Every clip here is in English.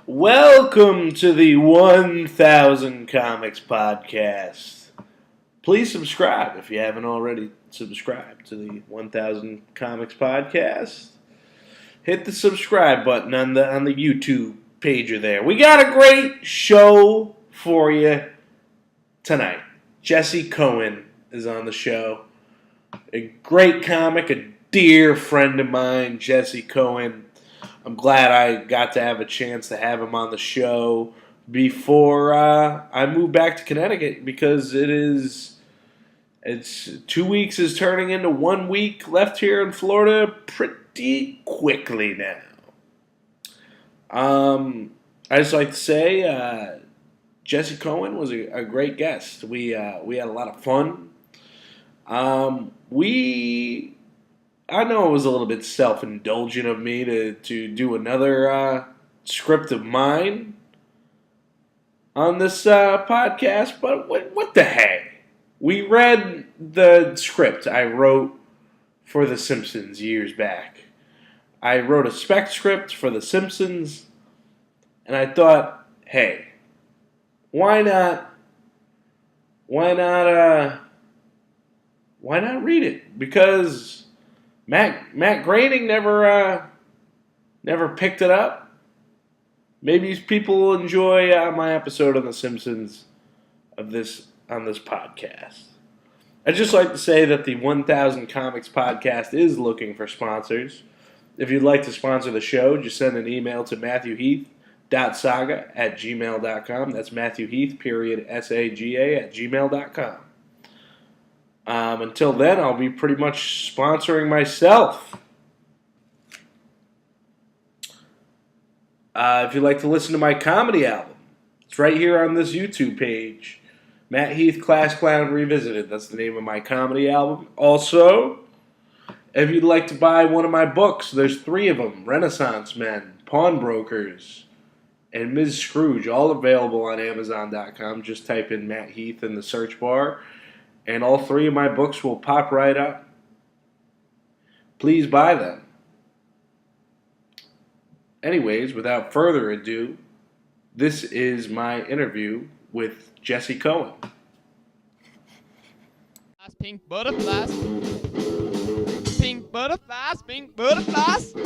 Welcome to the 1000 Comics Podcast. Please subscribe if you haven't already subscribed to the 1000 Comics Podcast. Hit the subscribe button on the YouTube pager there. We got a great show for you tonight. Jess Cohen is on the show. A great comic, a dear friend of mine, Jess Cohen. I'm glad I got to have a chance to have him on the show before I moved back to Connecticut because it's 2 weeks is turning into 1 week left here in Florida pretty quickly now. I just like to say Jess Cohen was a great guest. We had a lot of fun. I know it was a little bit self-indulgent of me to do another script of mine on this podcast, but what the heck? We read the script I wrote for The Simpsons years back. I wrote a spec script for The Simpsons, and I thought, hey, why not read it? Because Matt Groening never picked it up. Maybe people will enjoy my episode on The Simpsons on this podcast. I'd just like to say that the 1000 Comics Podcast is looking for sponsors. If you'd like to sponsor the show, just send an email to matthewheath.saga@gmail.com. That's Matthew Heath, SAGA @gmail.com. Until then, I'll be pretty much sponsoring myself. If you'd like to listen to my comedy album, it's right here on this YouTube page. Matt Heath, Class Clown Revisited. That's the name of my comedy album. Also, if you'd like to buy one of my books, there's 3 of them. Renaissance Men, Pawnbrokers, and Ms. Scrooge. All available on Amazon.com. Just type in Matt Heath in the search bar. And all 3 of my books will pop right up. Please buy them. Anyways, without further ado, this is my interview with Jess Cohen. Pink butterflies. Pink butterflies. Pink butterflies. Step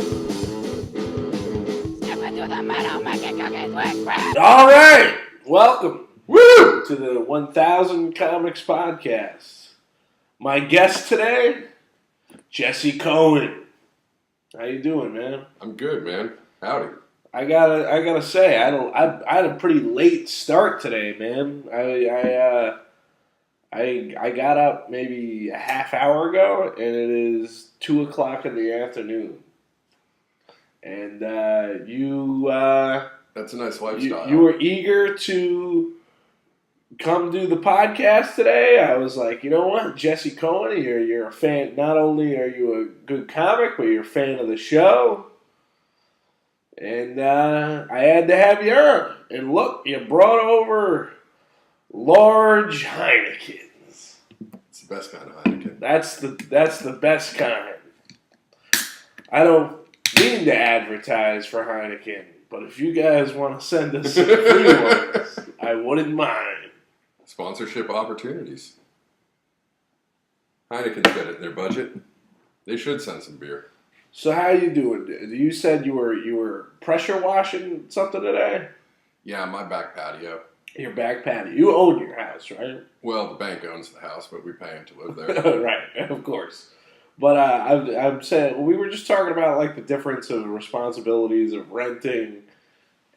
into the meadow, make it cookies with bread. All right, welcome. Woo! To the 1000 Comics Podcast. My guest today, Jess Cohen. How you doing, man? I'm good, man. Howdy. I gotta say, I had a pretty late start today, man. I got up maybe a half hour ago, and it is 2:00 in the afternoon. And that's a nice lifestyle. You were eager to come do the podcast today. I was like, you know what, Jess Cohen, you're a fan. Not only are you a good comic, but you're a fan of the show. And I had to have you on. And look, you brought over large Heinekens. It's the best kind of Heineken. That's the best kind. I don't mean to advertise for Heineken, but if you guys want to send us some free ones, I wouldn't mind. Sponsorship opportunities. Heineken's got it in their budget. They should send some beer. So how you doing? You said you were pressure washing something today? Yeah, my back patio. Your back patio. You own your house, right? Well, the bank owns the house, but we pay them to live there. Right, of course. But I'm saying, we were just talking about like the difference of responsibilities of renting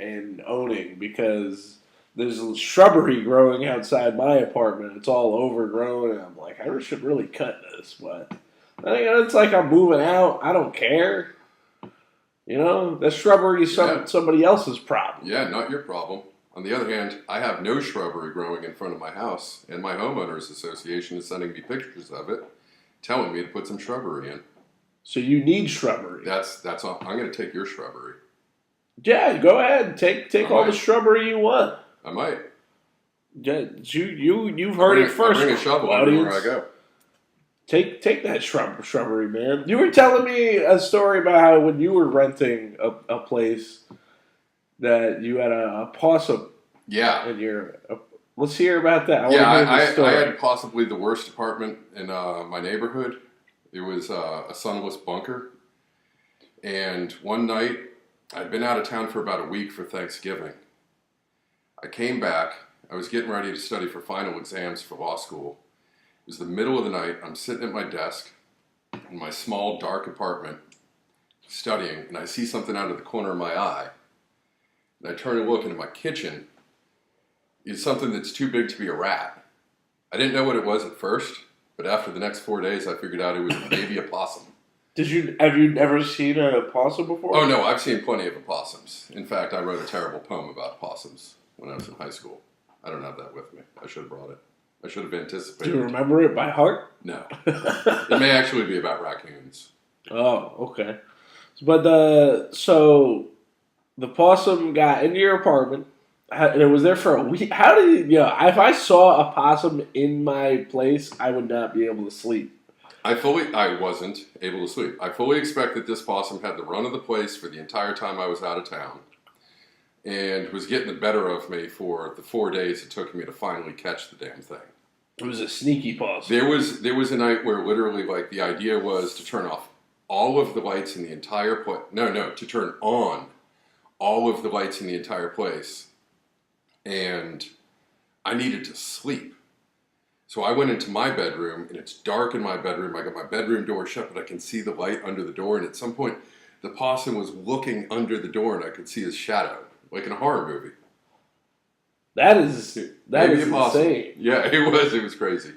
and owning, because there's shrubbery growing outside my apartment. It's all overgrown, and I'm like, I should really cut this, but I think it's like I'm moving out. I don't care. You know, the shrubbery is somebody else's problem. Yeah, not your problem. On the other hand, I have no shrubbery growing in front of my house, and my homeowners association is sending me pictures of it, telling me to put some shrubbery in. So you need shrubbery. That's all. I'm going to take your shrubbery. Yeah, go ahead. Take all the shrubbery you want. I might. Yeah, you've heard it first. I'll bring a shovel everywhere I go. Take that shrubbery, man. You were telling me a story about how when you were renting a place, that you had a possum Yeah. in your. Let's hear about that. I Yeah, want to hear the story. I had possibly the worst apartment in my neighborhood. It was a sunless bunker. And one night, I'd been out of town for about a week for Thanksgiving. I came back. I was getting ready to study for final exams for law school. It was the middle of the night. I'm sitting at my desk in my small, dark apartment studying, and I see something out of the corner of my eye. And I turn and look into my kitchen. It's something that's too big to be a rat. I didn't know what it was at first, but after the next 4 days, I figured out it was a baby opossum. Have you ever seen a possum before? Oh, no, I've seen plenty of opossums. In fact, I wrote a terrible poem about opossums when I was in high school. I don't have that with me. I should have brought it. I should have anticipated. Do you remember it by heart? No. It may actually be about raccoons. Oh, okay. But so the possum got into your apartment, and it was there for a week. How did you? If I saw a possum in my place, I would not be able to sleep. I wasn't able to sleep. I fully expect that this possum had the run of the place for the entire time I was out of town, and was getting the better of me for the 4 days it took me to finally catch the damn thing. It was a sneaky possum. There was a night where literally, like, the idea was to turn off all of the lights in the entire place. No, to turn on all of the lights in the entire place. And I needed to sleep. So I went into my bedroom, and it's dark in my bedroom. I got my bedroom door shut, but I can see the light under the door. And at some point, the possum was looking under the door, and I could see his shadow, like in a horror movie. That is insane. Yeah, it was crazy.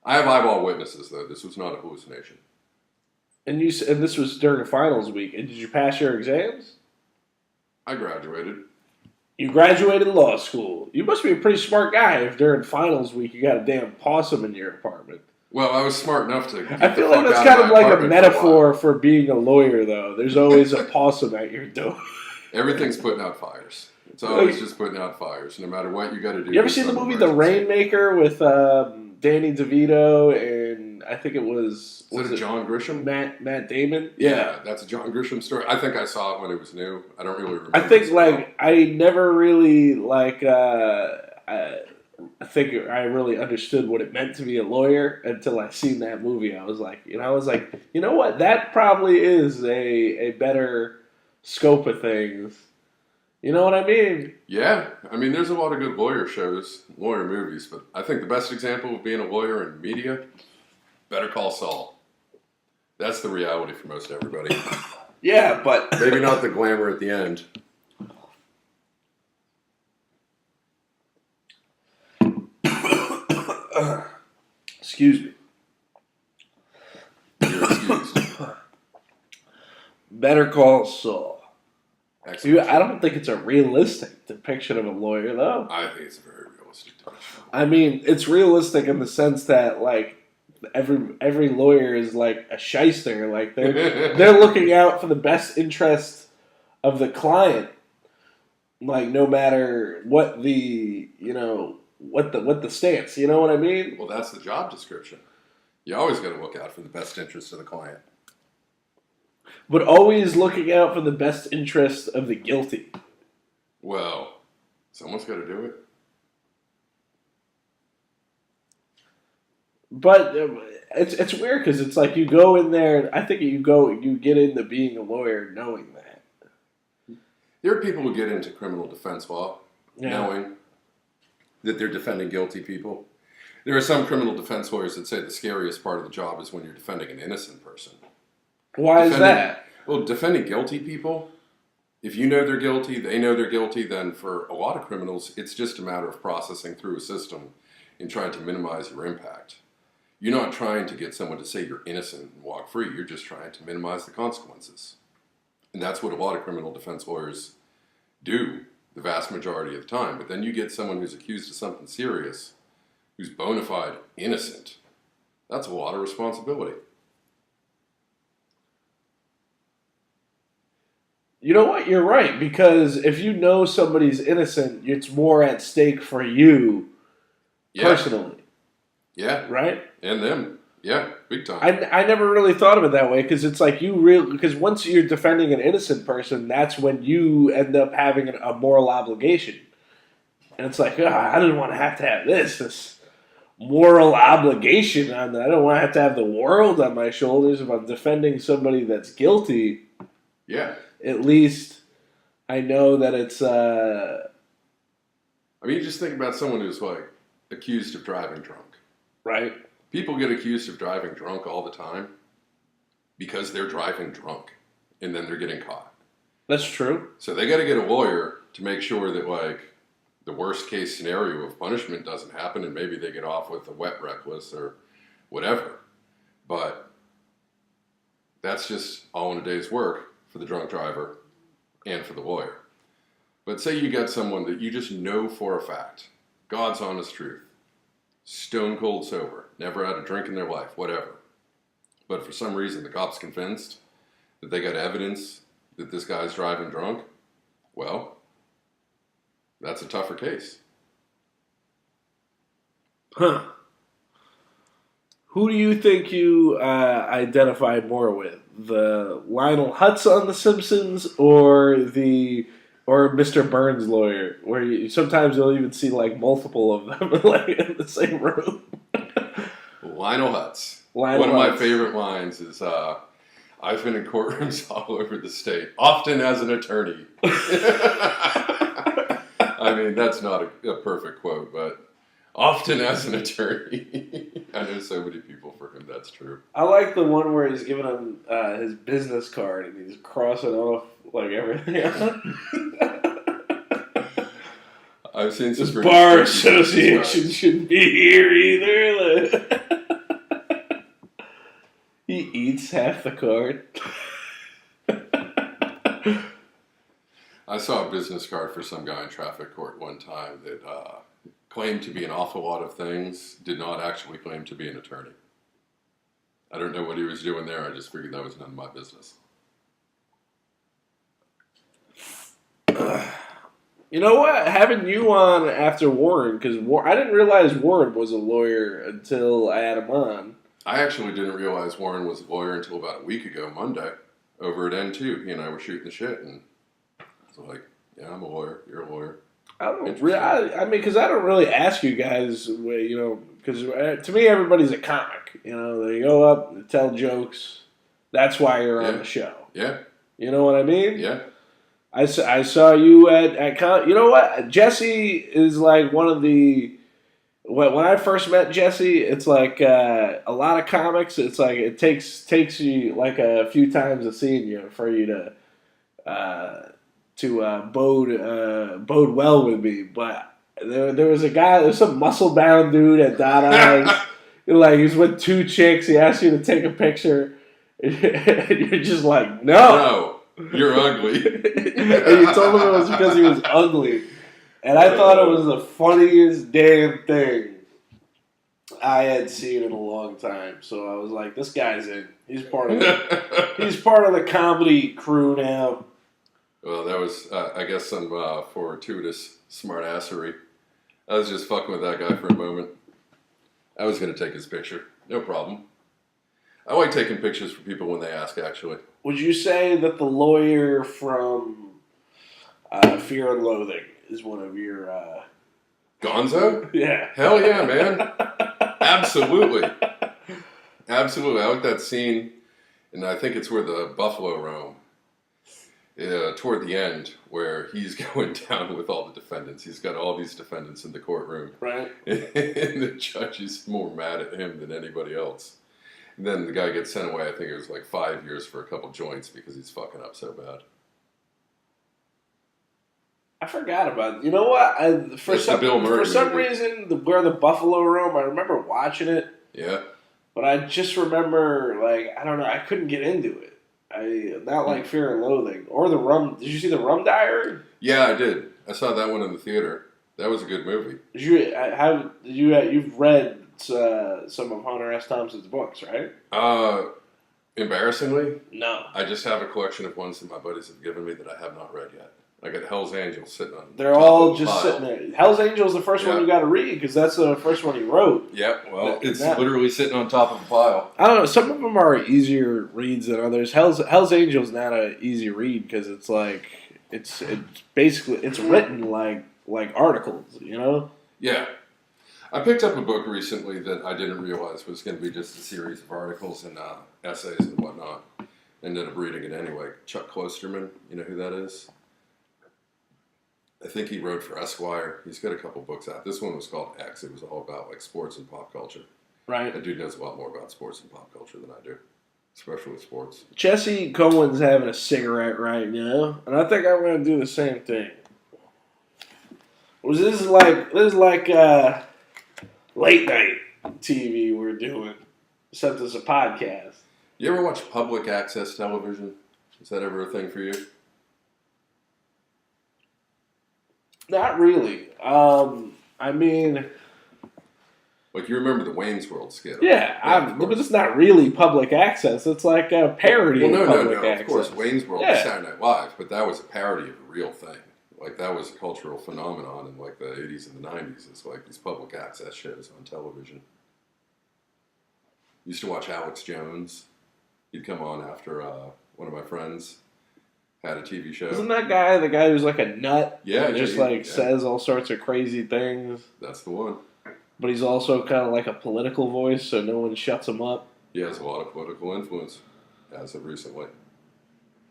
I have eyeball witnesses, though. This was not a hallucination. And this was during finals week. And did you pass your exams? I graduated. You graduated law school. You must be a pretty smart guy if during finals week you got a damn possum in your apartment. Well, I was smart enough to. I feel like that's kind of like a metaphor for being a lawyer, though. There's always a possum at your door. Everything's putting out fires. It's always just putting out fires, no matter what you got to do. You ever seen the movie The Rainmaker with Danny DeVito and I think it was... Was it John Grisham? Matt Damon? Yeah, that's a John Grisham story. I think I saw it when it was new. I don't really remember. I think, I never really, I think I really understood what it meant to be a lawyer until I seen that movie. I was like, you know what? That probably is a better scope of things. You know what I mean? Yeah. I mean, there's a lot of good lawyer shows, lawyer movies, but I think the best example of being a lawyer in media, Better Call Saul. That's the reality for most everybody. Yeah, but... Maybe not the glamour at the end. Excuse me. You're excused. Better Call Saul. Excellent. I don't think it's a realistic depiction of a lawyer, though. I think it's a very realistic depiction. I mean, it's realistic in the sense that, every lawyer is like a shyster. Like, they're looking out for the best interest of the client. Like, no matter what the stance. You know what I mean? Well, that's the job description. You always got to look out for the best interest of the client. But always looking out for the best interest of the guilty. Well, someone's got to do it. But it's weird because it's like you go in there. I think you get into being a lawyer knowing that. There are people who get into criminal defense law knowing that they're defending guilty people. There are some criminal defense lawyers that say the scariest part of the job is when you're defending an innocent person. Why is that? Well, defending guilty people, if you know they're guilty, they know they're guilty, then for a lot of criminals, it's just a matter of processing through a system and trying to minimize your impact. You're not trying to get someone to say you're innocent and walk free. You're just trying to minimize the consequences. And that's what a lot of criminal defense lawyers do the vast majority of the time. But then you get someone who's accused of something serious, who's bona fide innocent. That's a lot of responsibility. You know what? You're right. Because if you know somebody's innocent, it's more at stake for you personally. Yeah. Right? And them. Yeah, big time. I never really thought of it that way because it's like because once you're defending an innocent person, that's when you end up having a moral obligation. And it's like, I didn't want to have this moral obligation on that. I don't want to have the world on my shoulders if I'm defending somebody that's guilty. Yeah. At least I know that it's... I mean, you just think about someone who's, like, accused of driving drunk. Right. People get accused of driving drunk all the time because they're driving drunk, and then they're getting caught. That's true. So they got to get a lawyer to make sure that, like, the worst case scenario of punishment doesn't happen, and maybe they get off with a wet reckless or whatever. But that's just all in a day's work for the drunk driver and for the lawyer. But say you got someone that you just know for a fact, God's honest truth, stone cold sober, never had a drink in their life, whatever. But for some reason the cop's convinced that they got evidence that this guy's driving drunk. Well, that's a tougher case. Huh. Who do you think you identified more with? The Lionel Huts on The Simpsons or Mr. Burns' lawyer? Where sometimes you'll even see like multiple of them like in the same room. Lionel Huts. One of my favorite lines is, I've been in courtrooms all over the state, often as an attorney. I mean, that's not a perfect quote, but often as an attorney. I know so many people for whom that's true. I like the one where he's giving him his business card and he's crossing off like everything else. I've seen some this bar association shouldn't be here either. He eats half the card. I saw a business card for some guy in traffic court one time that claimed to be an awful lot of things, did not actually claim to be an attorney. I don't know what he was doing there. I just figured that was none of my business. You know what? Having you on after Warren, because I didn't realize Warren was a lawyer until I had him on. I actually didn't realize Warren was a lawyer until about a week ago, Monday, over at N2. He and I were shooting the shit, and I was like, yeah, I'm a lawyer. You're a lawyer. I mean, because I don't really ask you guys, because to me, everybody's a comic. They go up, they tell jokes. That's why you're on the show. Yeah. You know what I mean? Yeah. I saw you at you know what? Jesse is like one of the... When I first met Jesse, it's like a lot of comics. It's like it takes you like a few times of seeing you for you to bode well with me. But there was a guy, there's some muscle bound dude at Dot Eyes. Like he was with two chicks. He asked you to take a picture, and you're just like, no, you're ugly. And you told him it was because he was ugly. And I thought it was the funniest damn thing I had seen in a long time. So I was like, this guy's in. He's part of the comedy crew now. Well, that was, I guess, some fortuitous smartassery. I was just fucking with that guy for a moment. I was going to take his picture. No problem. I like taking pictures for people when they ask, actually. Would you say that the lawyer from Fear and Loathing is one of your... Gonzo? Yeah. Hell yeah, man. Absolutely. Absolutely. I like that scene, and I think it's where the buffalo roam. Toward the end, where he's going down with all the defendants. He's got all these defendants in the courtroom. Right. And the judge is more mad at him than anybody else. And then the guy gets sent away, I think it was like 5 years for a couple joints because he's fucking up so bad. I forgot about it. You know what? For some reason, where the buffalo roam, I remember watching it. Yeah. But I just remember, I don't know, I couldn't get into it. Not like Fear and Loathing. Or the Rum. Did you see the Rum Diary? Yeah, I did. I saw that one in the theater. That was a good movie. You've read some of Hunter S. Thompson's books, right? Embarrassingly? No. I just have a collection of ones that my buddies have given me that I have not read yet. I got Hell's Angels sitting on. They're top all of the just pile. sitting there. Hell's Angels is the first one you got to read because that's the first one he wrote. Yep. Well, it's literally sitting on top of the pile. I don't know. Some of them are easier reads than others. Hell's Angels not an easy read because it's like it's basically it's written like articles, you know. Yeah. I picked up a book recently that I didn't realize was going to be just a series of articles and essays and whatnot. Ended up reading it anyway. Chuck Klosterman, you know who that is? I think he wrote for Esquire. He's got a couple books out. This one was called X. It was all about like sports and pop culture. Right. That dude knows a lot more about sports and pop culture than I do, especially sports. Jesse Cohen's having a cigarette right now, and I think I'm going to do the same thing. This is like late night TV we're doing, except it's a podcast. You ever watch public access television? Is that ever a thing for you? Not really. I mean, like you remember the Wayne's World skit? yeah, but it's not really public access. It's like a parody of public access. Of course, Wayne's World was Saturday Night Live, but that was a parody of a real thing. Like that was a cultural phenomenon in like the 80s and the 90s. It's like these public access shows on television. Used to watch Alex Jones. He'd come on after one of my friends had a TV show. Isn't that guy the guy who's like a nut? Yeah, says all sorts of crazy things. That's the one. But he's also kind of like a political voice, so no one shuts him up. He has a lot of political influence as of recently.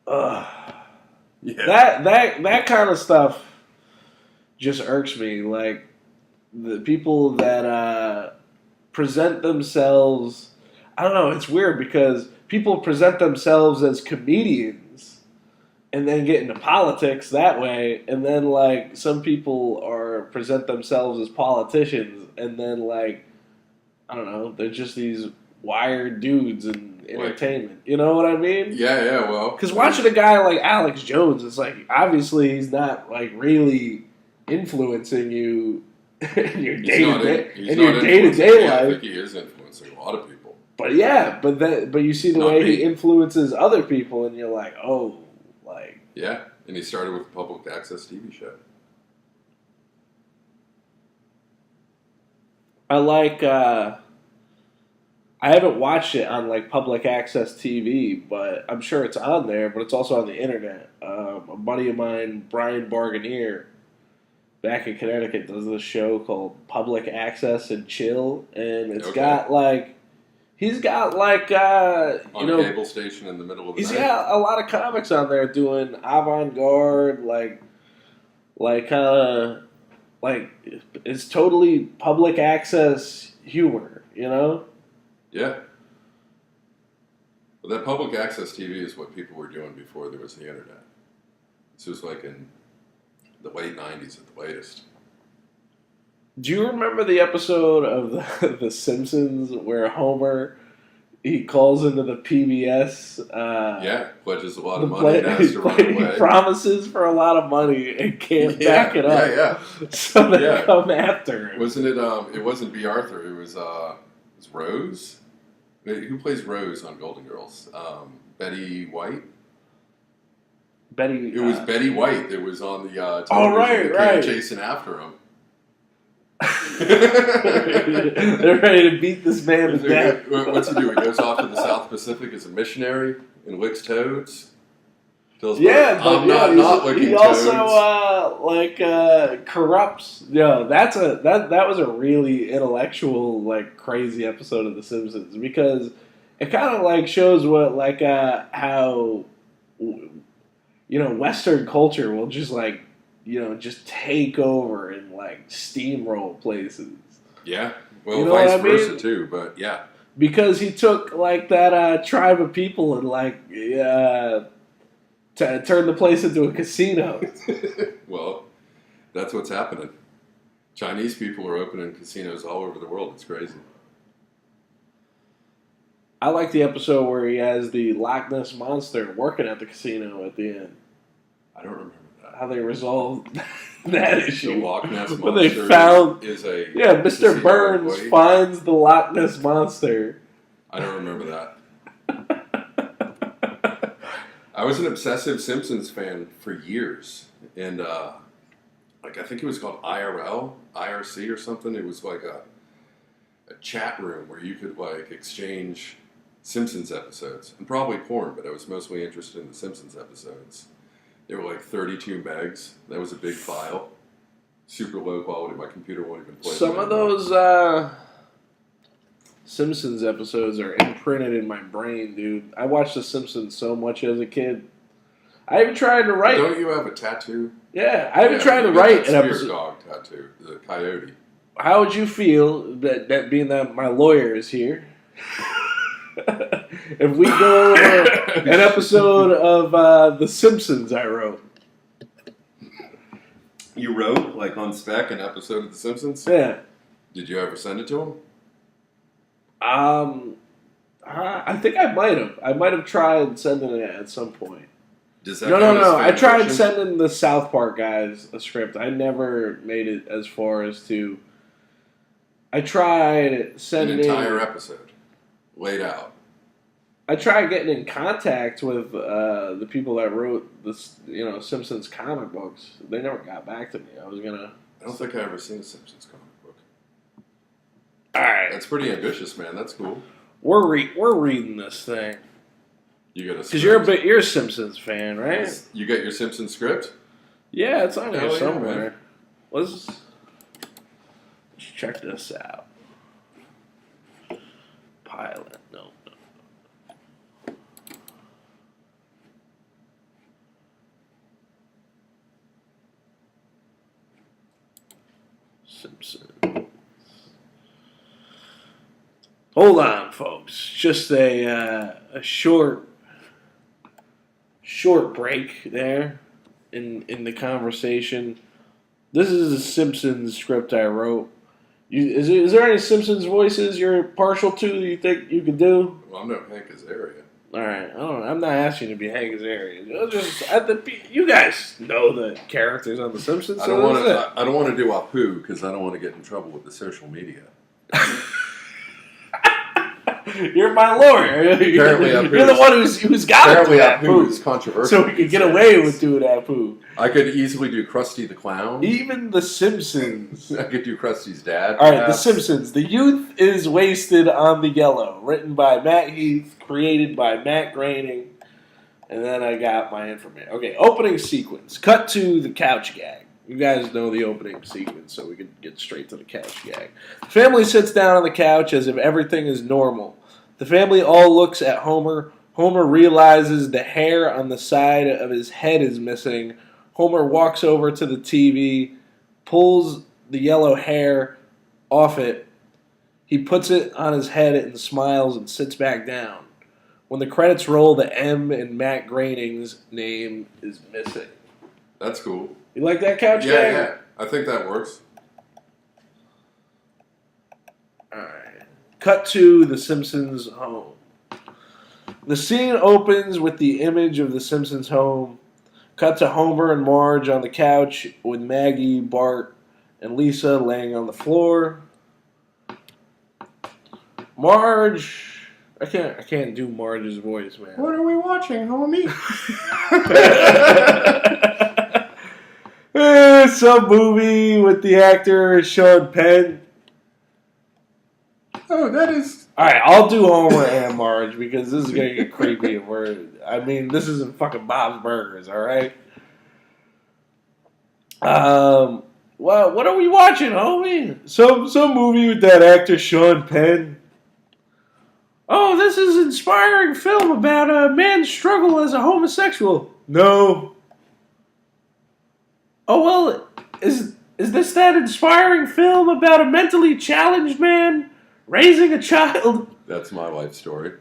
Yeah. That kind of stuff just irks me. Like the people that present themselves. I don't know. It's weird because people present themselves as comedians and then get into politics that way, and then like some people present themselves as politicians, and then like I don't know, they're just these wired dudes in entertainment. You know what I mean? Yeah. Well, because watching a guy like Alex Jones, it's like obviously he's not like really influencing you in your day to day life. I think he is influencing a lot of people. But yeah, but you see the way he influences other people, and you're like, oh, like yeah. And he started with a public access TV show. I haven't watched it on like public access TV, but I'm sure it's on there. But it's also on the internet. A buddy of mine, Brian Barganier, back in Connecticut, does this show called Public Access and Chill, and it's got like. He's got like on a cable station in the middle of the night. He's got a lot of comics on there doing avant-garde, like it's totally public access humor, you know? Yeah. Well, that public access TV is what people were doing before there was the internet. This was like in the late 90s at the latest. Do you remember the episode of the Simpsons where Homer he calls into the PBS? Pledges a lot of money and has to run away. He promises for a lot of money and can't back it up. Yeah. So they come after him. Wasn't it? It wasn't B. Arthur. It was Rose. Who plays Rose on Golden Girls? Betty White. It was Betty White that was on the television. Oh right. Chasing after him. They're ready to beat this man to death. What's he do? He goes off to the South Pacific as a missionary and licks toads. But not licking he toads. Also corrupts. That was a really intellectual, like crazy episode of The Simpsons because it kind of like shows what like how Western culture will just like. Just take over and like steamroll places. Yeah, well, vice versa too, but yeah. Because he took like that tribe of people and like to turn the place into a casino. Well, that's what's happening. Chinese people are opening casinos all over the world. It's crazy. I like the episode where he has the Loch Ness Monster working at the casino at the end. I don't remember. How they resolved that issue. The Loch Ness Monster when they found, is a Mr. Burns employee. finds the Loch Ness Monster. I don't remember that. I was an obsessive Simpsons fan for years and like I think it was called IRC or something. It was like a chat room where you could like exchange Simpsons episodes and probably porn, but I was mostly interested in the Simpsons episodes. They were like 32 megs. That was a big file. Super low quality. My computer won't even play. Some of those Simpsons episodes are imprinted in my brain, dude. I watched The Simpsons so much as a kid. I even tried to write. Don't you have a tattoo? Yeah, I even tried to write an episode. Dog tattoo, the coyote. How would you feel that being that my lawyer is here? If we go over an episode of The Simpsons I wrote. You wrote, like on spec, an episode of The Simpsons? Yeah. Did you ever send it to him? I think I might have. I might have tried sending it at some point. Does that No. I tried sending the South Park guys a script. I never made it as far as to... I tried sending... An entire episode laid out. I tried getting in contact with the people that wrote this, Simpsons comic books. They never got back to me. I don't think I ever seen a Simpsons comic book. All right, that's pretty ambitious, man. That's cool. We're reading this thing. You got a because you're a Simpsons fan, right? You got your Simpsons script? Yeah, it's on here somewhere. Yeah, Let's check this out. Pilot, no. Simpsons. Hold on, folks. Just a short break there in the conversation. This is a Simpsons script I wrote. Is there any Simpsons voices you're partial to that you think you could do? Well, I'm no Hank Azaria. All right, I'm not asking you to be Hank Azaria. You guys know the characters on The Simpsons. I don't want to do Apu because I don't want to get in trouble with the social media. You're my lawyer. Apparently, you're the one who's got to do Apu is controversial. So we could get away with doing Apu. I could easily do Krusty the Clown. Even The Simpsons. I could do Krusty's dad. All right, The Simpsons. The youth is wasted on the yellow. Written by Matt Heath, created by Matt Groening. And then I got my information. Okay, opening sequence. Cut to the couch gag. You guys know the opening sequence, so we could get straight to the couch gag. The family sits down on the couch as if everything is normal. The family all looks at Homer. Homer realizes the hair on the side of his head is missing. Homer walks over to the TV, pulls the yellow hair off it. He puts it on his head and smiles and sits back down. When the credits roll, the M in Matt Groening's name is missing. That's cool. You like that couch gag? Yeah. I think that works. Alright. Cut to the Simpsons' home. The scene opens with the image of the Simpsons' home. Cut to Homer and Marge on the couch with Maggie, Bart, and Lisa laying on the floor. Marge... I can't do Marge's voice, man. What are we watching, homie? Some movie with the actor Sean Penn. Oh, that is... Alright, I'll do Homer and Marge because this is going to get creepy. This isn't fucking Bob's Burgers, alright? What are we watching, homie? Some movie with that actor Sean Penn. Oh, this is an inspiring film about a man's struggle as a homosexual. No. Oh, well, is this that inspiring film about a mentally challenged man raising a child? That's my life story.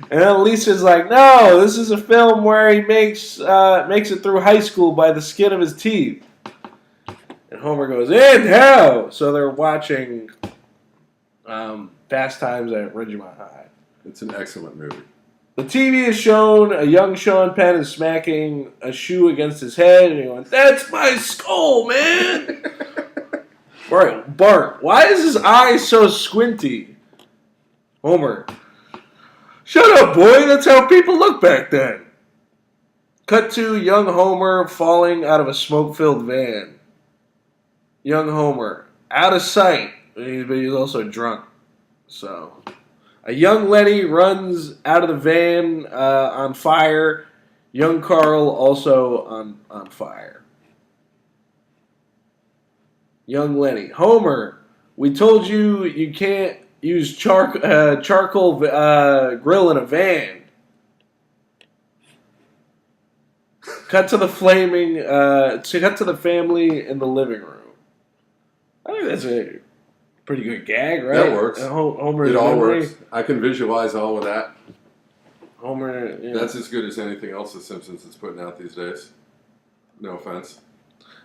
And then Lisa's like, no, this is a film where he makes it through high school by the skin of his teeth. And Homer goes, and how? So they're watching Fast Times at Ridgemont High. It's an excellent movie. The TV is shown, a young Sean Penn is smacking a shoe against his head, and he went, that's my skull, man! Right, Bart, why is his eye so squinty? Homer, Shut up, boy. That's how people look back then. Cut to young Homer falling out of a smoke-filled van. Young Homer, out of sight. But he's also drunk. So, a young Lenny runs out of the van on fire. Young Carl also on fire. Young Lenny. Homer, we told you you can't use charcoal grill in a van. Cut to the family in the living room. I think that's a pretty good gag, right? That works. Homer's it all memory. works. I can visualize all of that. Homer. Yeah. That's as good as anything else the Simpsons is putting out these days. No offense.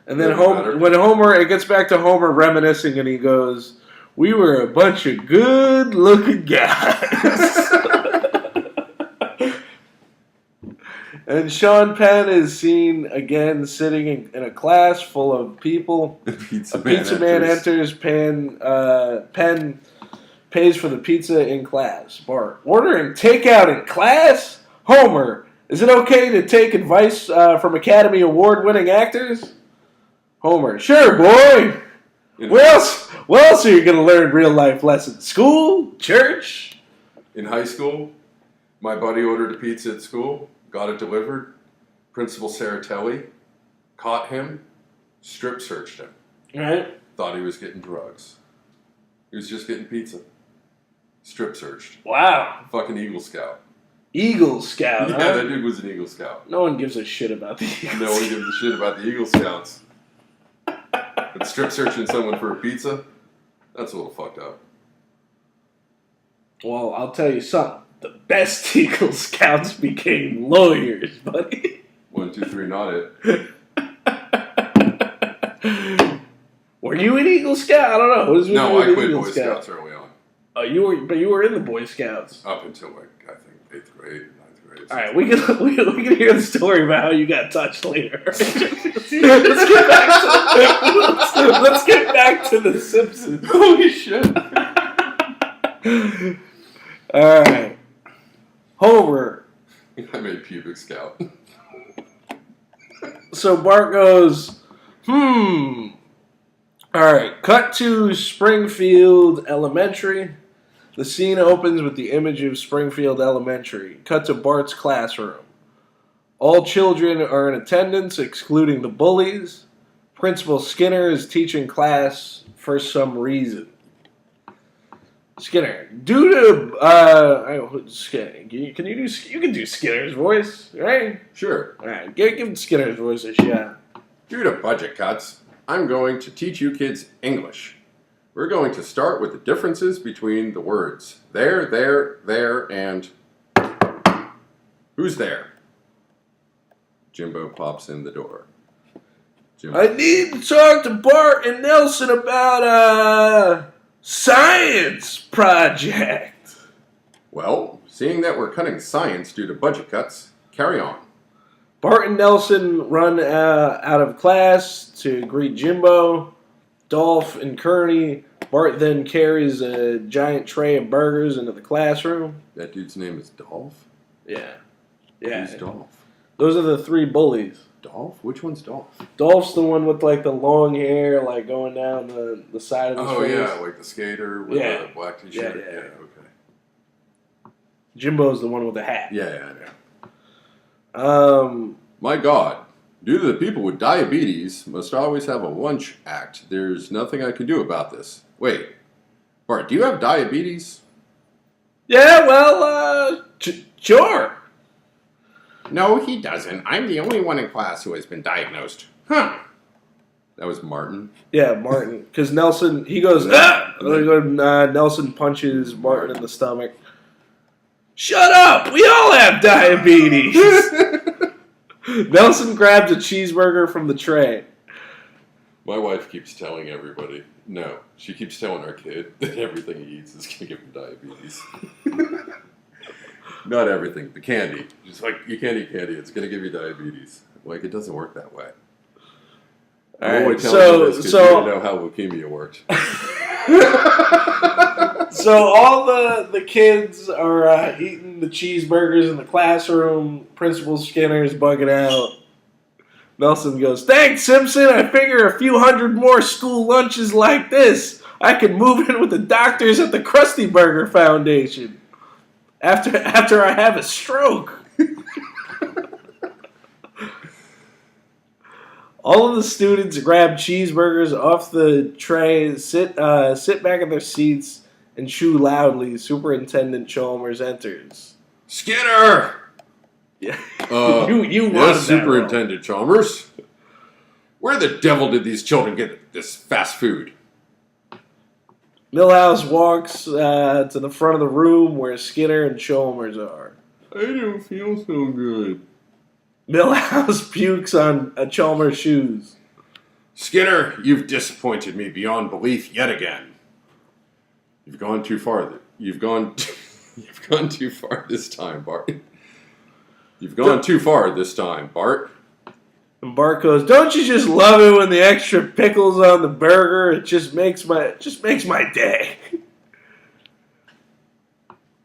And then it gets back to Homer reminiscing, and he goes, "We were a bunch of good-looking guys." And Sean Penn is seen again sitting in a class full of people. A pizza man enters. Penn pays for the pizza in class. Bart, ordering takeout in class? Homer, is it okay to take advice from Academy Award-winning actors? Homer, sure, boy. Where else are you going to learn real-life lessons? School? Church? In high school, my buddy ordered a pizza at school, got it delivered. Principal Saratelli caught him, strip searched him. Right. Thought he was getting drugs. He was just getting pizza. Strip searched. Wow. Fucking Eagle Scout. Eagle Scout, Yeah, huh? that dude was an Eagle Scout. No one gives a shit about the Eagle No one gives a shit about the Eagle Scouts. But strip searching someone for a pizza, that's a little fucked up. Well, I'll tell you something. The best Eagle Scouts became lawyers, buddy. 1, 2, 3, not it. Were you an Eagle Scout? I don't know. No, I quit Boy Scouts early on. Oh, you were in the Boy Scouts. Up until I think 8th grade, 9th grade. All right, we can hear the story about how you got touched later. Let's get back to the Simpsons. Holy shit! All right, Homer. I made pubic scout. So Bart goes, All right, cut to Springfield Elementary. The scene opens with the image of Springfield Elementary. Cut to Bart's classroom. All children are in attendance, excluding the bullies. Principal Skinner is teaching class for some reason. Skinner, Skinner, you can do Skinner's voice, right? Sure. All right, give Skinner's voice a shot. Due to budget cuts, I'm going to teach you kids English. We're going to start with the differences between the words there, and who's there? Jimbo pops in the door. Jimbo. I need to talk to Bart and Nelson about a science project. Well, seeing that we're cutting science due to budget cuts, carry on. Bart and Nelson run out of class to greet Jimbo, Dolph, and Kearney. Bart then carries a giant tray of burgers into the classroom. That dude's name is Dolph? Yeah. Who's Dolph? Those are the three bullies. Dolph? Which one's Dolph? Dolph's the one with like the long hair, like going down the side of his face. Oh yeah, like the skater with the black t-shirt. Yeah. Okay. Jimbo's the one with the hat. Yeah, I know. My God, due to the people with diabetes must always have a lunch act. There's nothing I can do about this. Wait, Bart, do you have diabetes? Yeah, well, sure. No, he doesn't. I'm the only one in class who has been diagnosed. Huh. That was Martin. Yeah, Martin. Because Nelson, he goes, ah! Nelson punches Martin in the stomach. Shut up! We all have diabetes! Nelson grabs a cheeseburger from the tray. My wife keeps telling everybody, no, she keeps telling our kid that everything he eats is going to give him diabetes. Not everything, the candy. Just like, you can't eat candy, it's going to give you diabetes. Like, it doesn't work that way. All right, you didn't know how leukemia worked. So all the kids are eating the cheeseburgers in the classroom. Principal Skinner's bugging out. Nelson goes, "Thanks, Simpson. I figure a few hundred more school lunches like this, I could move in with the doctors at the Krusty Burger Foundation after I have a stroke." All of the students grab cheeseburgers off the tray, sit back in their seats, and chew loudly. Superintendent Chalmers enters. Skinner! Yeah. You wanted yes, Superintendent Chalmers. Where the devil did these children get this fast food? Milhouse walks to the front of the room where Skinner and Chalmers are. I don't feel so good. Milhouse pukes on Chalmers' shoes. Skinner, you've disappointed me beyond belief yet again. You've gone too far. You've gone too far this time, Bart. You've gone too far this time, Bart. And Bart goes, "Don't you just love it when the extra pickles on the burger? It just makes my day."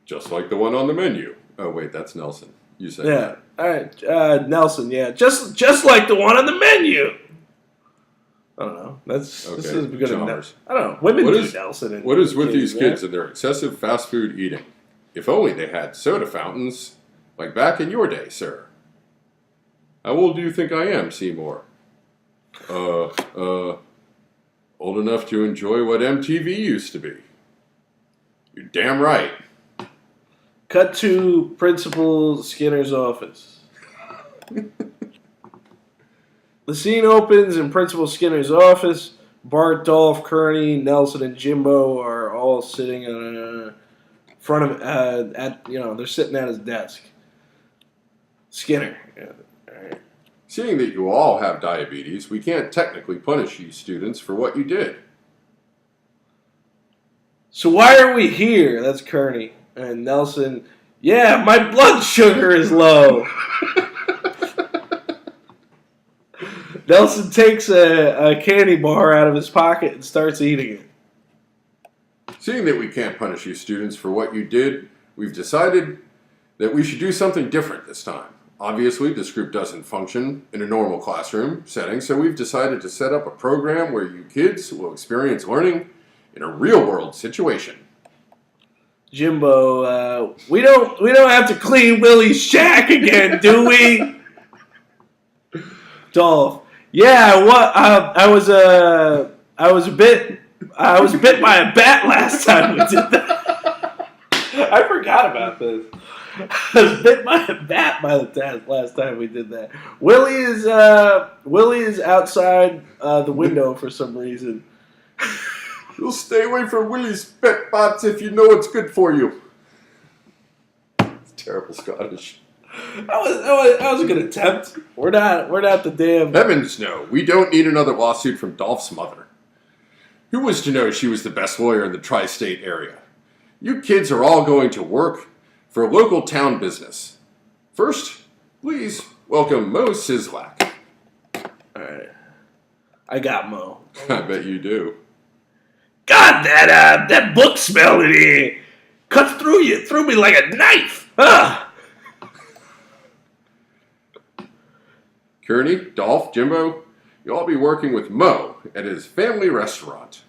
Just like the one on the menu. Oh wait, that's Nelson. You said yeah. That. All right, Nelson. Yeah, just like the one on the menu. I don't know. This is good enough. I don't know. Women do Nelson. What is with these kids and their excessive fast food eating? If only they had soda fountains like back in your day, sir. How old do you think I am, Seymour? Old enough to enjoy what MTV used to be. You're damn right. Cut to Principal Skinner's office. The scene opens in Principal Skinner's office. Bart, Dolph, Kearney, Nelson, and Jimbo are all sitting in front of they're sitting at his desk. Skinner. Yeah, all right. Seeing that you all have diabetes, we can't technically punish you students for what you did. So why are we here? That's Kearney. And Nelson, yeah, my blood sugar is low. Nelson takes a candy bar out of his pocket and starts eating it. Seeing that we can't punish you students for what you did, we've decided that we should do something different this time. Obviously, this group doesn't function in a normal classroom setting, so we've decided to set up a program where you kids will experience learning in a real-world situation. Jimbo, we don't have to clean Willie's shack again, do we? Dolph, yeah. What? I was bit by a bat last time we did that. I forgot about this. I was bit by a bat last time we did that. Willie is outside the window for some reason. You'll stay away from Willie's pet bots if you know it's good for you. It's terrible Scottish. That was a good attempt. We're not the damn. Heavens no, we don't need another lawsuit from Dolph's mother. Who was to know she was the best lawyer in the tri-state area? You kids are all going to work for a local town business. First, please welcome Mo Sislak. All right, I got Mo. I bet you do. God, that book smell in here cuts through you, through me like a knife. Kearney, Dolph, Jimbo, you'll all be working with Mo at his family restaurant.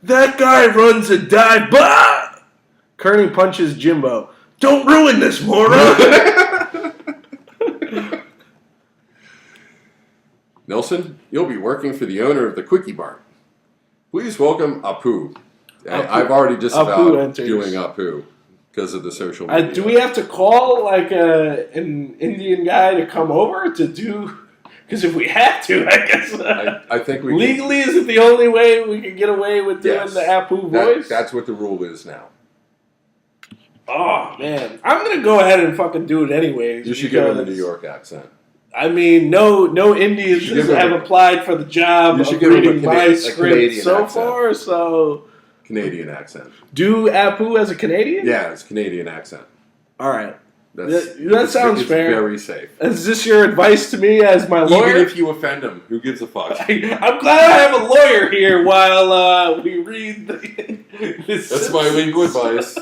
That guy runs a dive bar. Kearney punches Jimbo. Don't ruin this, moron. Nelson, you'll be working for the owner of the Quickie Barn. Please welcome Apu. I've already disavowed doing Apu because of the social media. Do we have to call like an Indian guy to come over to do? Because if we had to, I guess I think we legally is it the only way we can get away with doing the Apu voice? That's what the rule is now. Oh man, I'm gonna go ahead and fucking do it anyways. You should give him a New York accent. I mean, no Indians have applied for the job of reading my script so far, so... Canadian accent. Do Apu as a Canadian? Yeah, it's a Canadian accent. All right. That sounds fair. It's very safe. Is this your advice to me as my lawyer? Even if you offend him, who gives a fuck? I'm glad I have a lawyer here while we read That's my legal advice.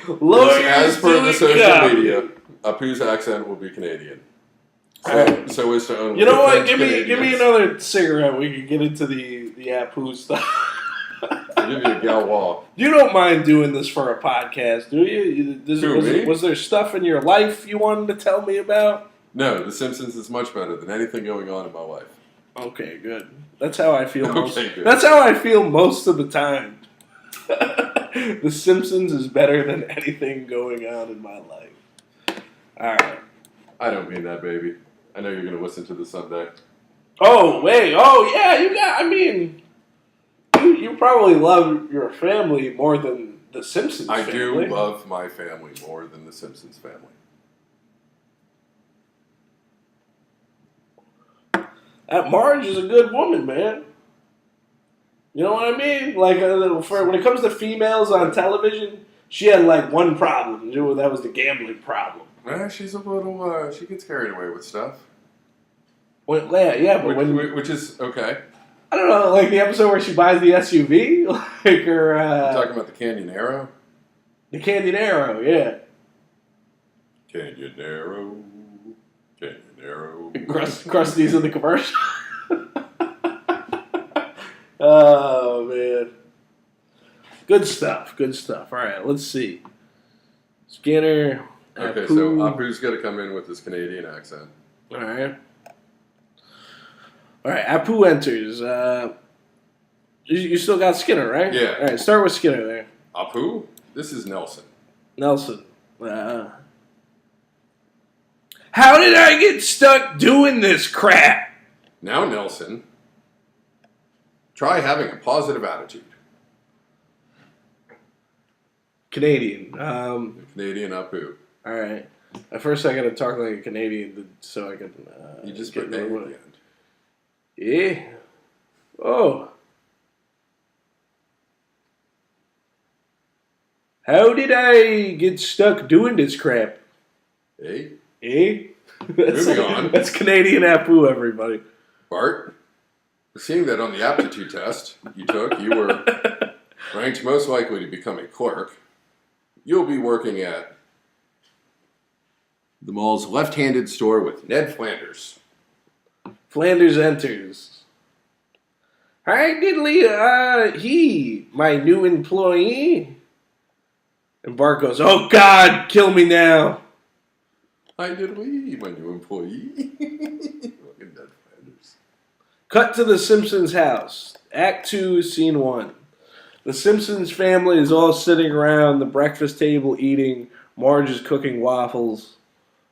Lawyers as per the social come. media, Apu's accent will be Canadian. So is to own. You know what? Give me another cigarette. We can get into the Apu stuff. I'll give you a Galois. You don't mind doing this for a podcast, do you? Me? Was there stuff in your life you wanted to tell me about? No, The Simpsons is much better than anything going on in my life. Okay, good. That's how I feel. Good. That's how I feel most of the time. The Simpsons is better than anything going on in my life. All right. I don't mean that, baby. I know you're going to listen to this someday. Oh, wait. Oh, yeah. You probably love your family more than the Simpsons family. I do love my family more than the Simpsons family. That Marge is a good woman, man. You know what I mean? Like, when it comes to females on television, she had, like, one problem. That was the gambling problem. She's a little, she gets carried away with stuff. Well, yeah, but which is okay. I don't know, like the episode where she buys the SUV? Like her... You're talking about the Canyon Arrow? The Canyon Arrow, yeah. Canyon Arrow. Krusty's in the commercial. Oh, man. Good stuff. All right, let's see. Skinner. Okay, Apu. so Apu's got to come in with his Canadian accent. All right, Apu enters. You still got Skinner, right? Yeah. All right, start with Skinner there. Apu, this is Nelson. Nelson. How did I get stuck doing this crap? Now, Nelson, try having a positive attitude. Canadian. Canadian Apu. All right. At first, I got to talk like a Canadian so I can. You just put name at the end. Yeah. Oh. How did get stuck doing this crap? Hey. Eh? Moving on. That's Canadian Apu, everybody. Bart, seeing that on the aptitude test you took, you were ranked most likely to become a clerk. You'll be working at the mall's left-handed store with Ned Flanders. Flanders enters. Hi, diddly, he, my new employee. And Bart goes, oh, God, kill me now. Hi, diddly, my new employee. Fucking Ned Flanders. Cut to the Simpsons house. Act 2, Scene 1. The Simpsons family is all sitting around the breakfast table eating. Marge is cooking waffles.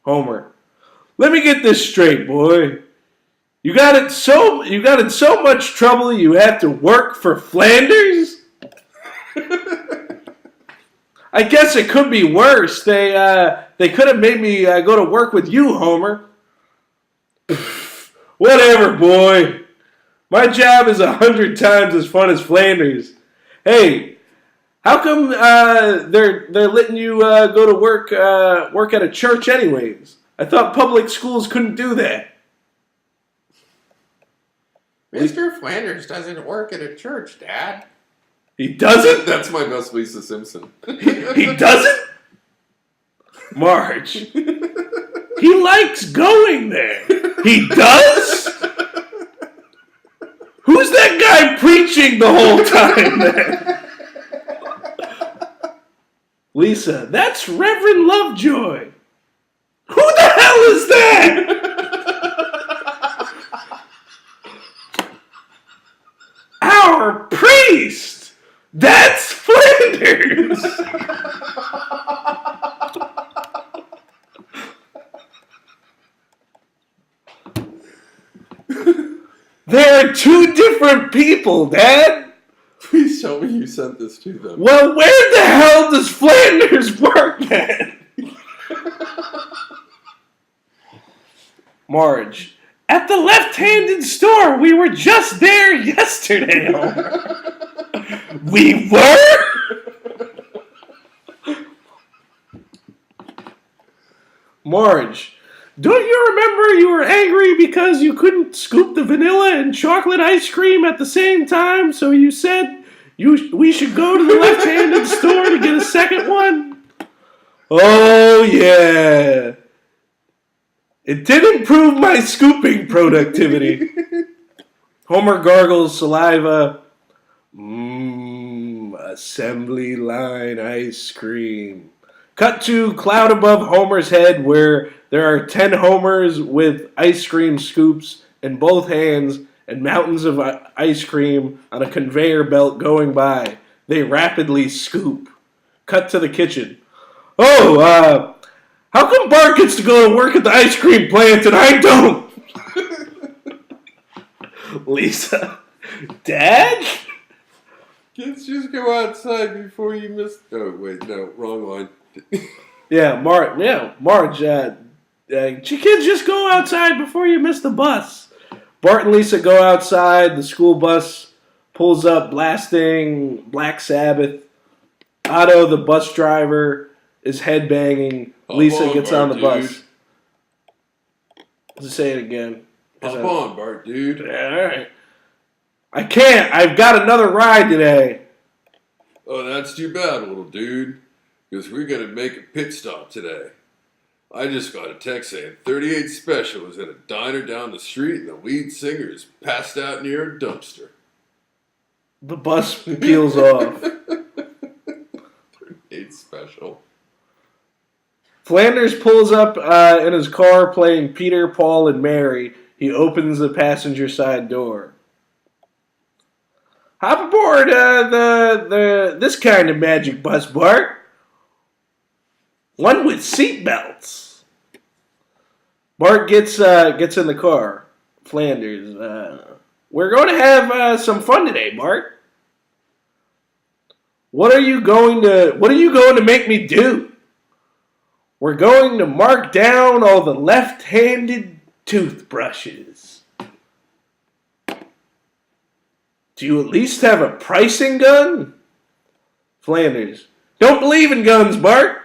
Homer, let me get this straight, boy. You got in so much trouble you have to work for Flanders? I guess it could be worse. They could have made me go to work with you, Homer. Whatever, boy. My job is 100 times as fun as Flanders. Hey, how come they're letting you go to work at a church anyways? I thought public schools couldn't do that. Mr. Flanders doesn't work at a church, Dad. He doesn't? That's my best Lisa Simpson. He doesn't? Marge. He likes going there. He does? Who's that guy preaching the whole time there? Lisa, that's Reverend Lovejoy. Who the hell is that? Our priest! That's Flanders! There are two different people, Dad! Please tell me you sent this to them. Well, where the hell does Flanders work then? Marge, at the left-handed store. We were just there yesterday. We were? Marge, don't you remember you were angry because you couldn't scoop the vanilla and chocolate ice cream at the same time, so you said we should go to the left-handed store to get a second one? Oh, yeah. It did improve my scooping productivity. Homer gargles saliva. Assembly line ice cream. Cut to cloud above Homer's head where there are 10 Homers with ice cream scoops in both hands and mountains of ice cream on a conveyor belt going by. They rapidly scoop. Cut to the kitchen. Oh, how come Bart gets to go to work at the ice cream plant and I don't? Lisa, Dad? Kids just go outside before you miss. Oh, wait, no, wrong line. Marge, kids just go outside before you miss the bus. Bart and Lisa go outside. The school bus pulls up, blasting Black Sabbath. Otto, the bus driver, is headbanging. Lisa gets on the bus. Let's say it again. Hop on, Bart, dude. Yeah, all right. I can't. I've got another ride today. Oh, that's too bad, little dude. Because we're going to make a pit stop today. I just got a text saying 38 Special is at a diner down the street and the lead singer is passed out near a dumpster. The bus peels off. 38 Special. Flanders pulls up in his car playing Peter, Paul, and Mary. He opens the passenger side door. Hop aboard this kind of magic bus, Bart. One with seat belts. Bart gets in the car. Flanders, we're going to have some fun today, Bart. What are you going to make me do? We're going to mark down all the left-handed toothbrushes. Do you at least have a pricing gun? Flanders, don't believe in guns, Bart.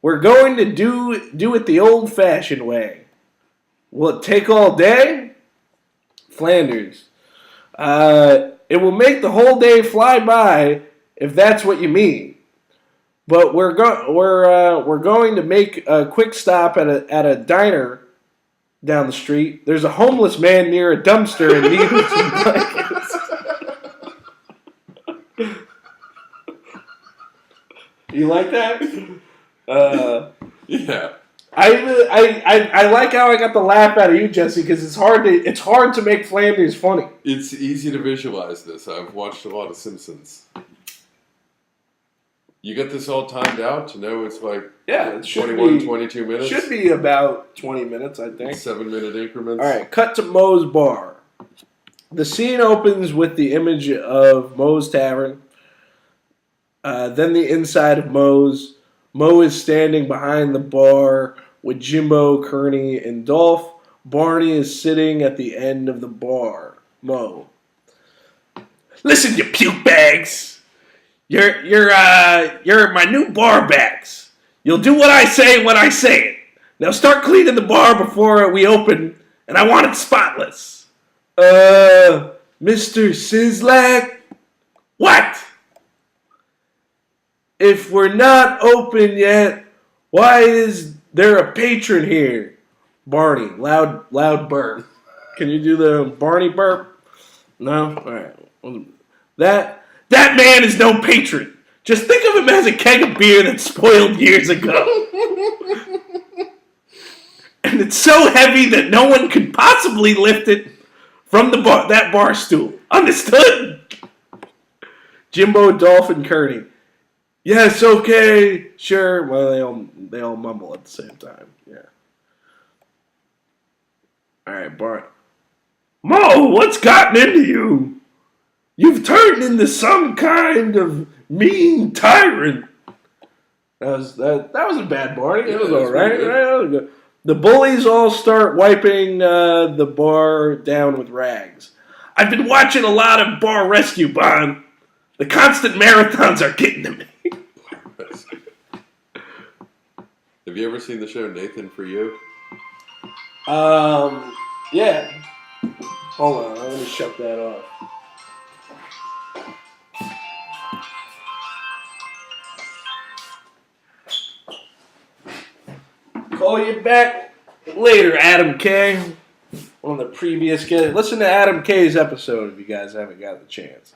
We're going to do it the old-fashioned way. Will it take all day? Flanders, it will make the whole day fly by if that's what you mean. But we're going to make a quick stop at a diner down the street. There's a homeless man near a dumpster and needs some blankets. You like that? Yeah. I like how I got the laugh out of you, Jesse, because it's hard to make Flanders funny. It's easy to visualize this. I've watched a lot of Simpsons. You got this all timed out to know it's like it 22 minutes? Should be about 20 minutes, I think. 7-minute increments. All right, cut to Moe's bar. The scene opens with the image of Moe's Tavern. Then the inside of Moe's. Moe is standing behind the bar with Jimbo, Kearney, and Dolph. Barney is sitting at the end of the bar. Moe. Listen, you puke bags. You're my new bar backs. You'll do what I say when I say it. Now start cleaning the bar before we open, and I want it spotless. Mr. Sislak? What? If we're not open yet, why is there a patron here? Barney, loud burp. Can you do the Barney burp? No? All right. That man is no patron. Just think of him as a keg of beer that spoiled years ago. And it's so heavy that no one could possibly lift it from that bar stool. Understood? Jimbo, Dolph, and Kearney. Yes, okay, sure. Well, they all mumble at the same time. Yeah. All right, Bart. Mo, what's gotten into you? You've turned into some kind of mean tyrant. That wasn't bad, Barney. It was all right. That was good. The bullies all start wiping the bar down with rags. I've been watching a lot of Bar Rescue, Bon. The constant marathons are getting to me. Have you ever seen the show Nathan for You? Yeah. Hold on, let me shut that off. Call you back later, Adam K. On the previous guest. Listen to Adam K's episode if you guys haven't got the chance.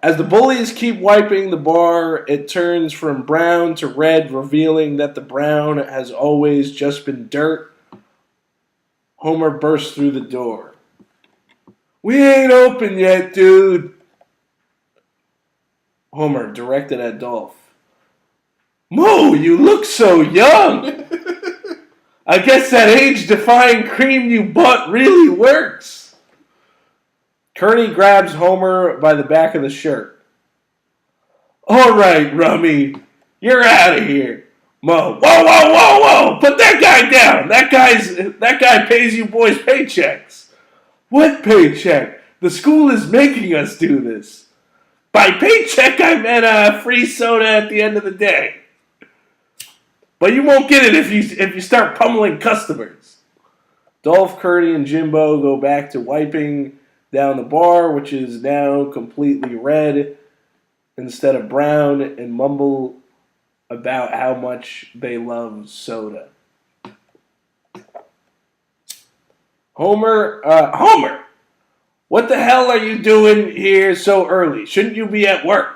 As the bullies keep wiping the bar, it turns from brown to red, revealing that the brown has always just been dirt. Homer bursts through the door. We ain't open yet, dude. Homer, directed at Dolph. Mo, you look so young. I guess that age-defying cream you bought really works. Kearney grabs Homer by the back of the shirt. All right, Rummy, you're out of here. Mo, whoa! Put that guy down. That guy pays you boys paychecks. What paycheck? The school is making us do this. By paycheck, I meant a free soda at the end of the day. But you won't get it if you start pummeling customers. Dolph, Kearney, and Jimbo go back to wiping down the bar, which is now completely red instead of brown, and mumble about how much they love soda. Homer, what the hell are you doing here so early? Shouldn't you be at work?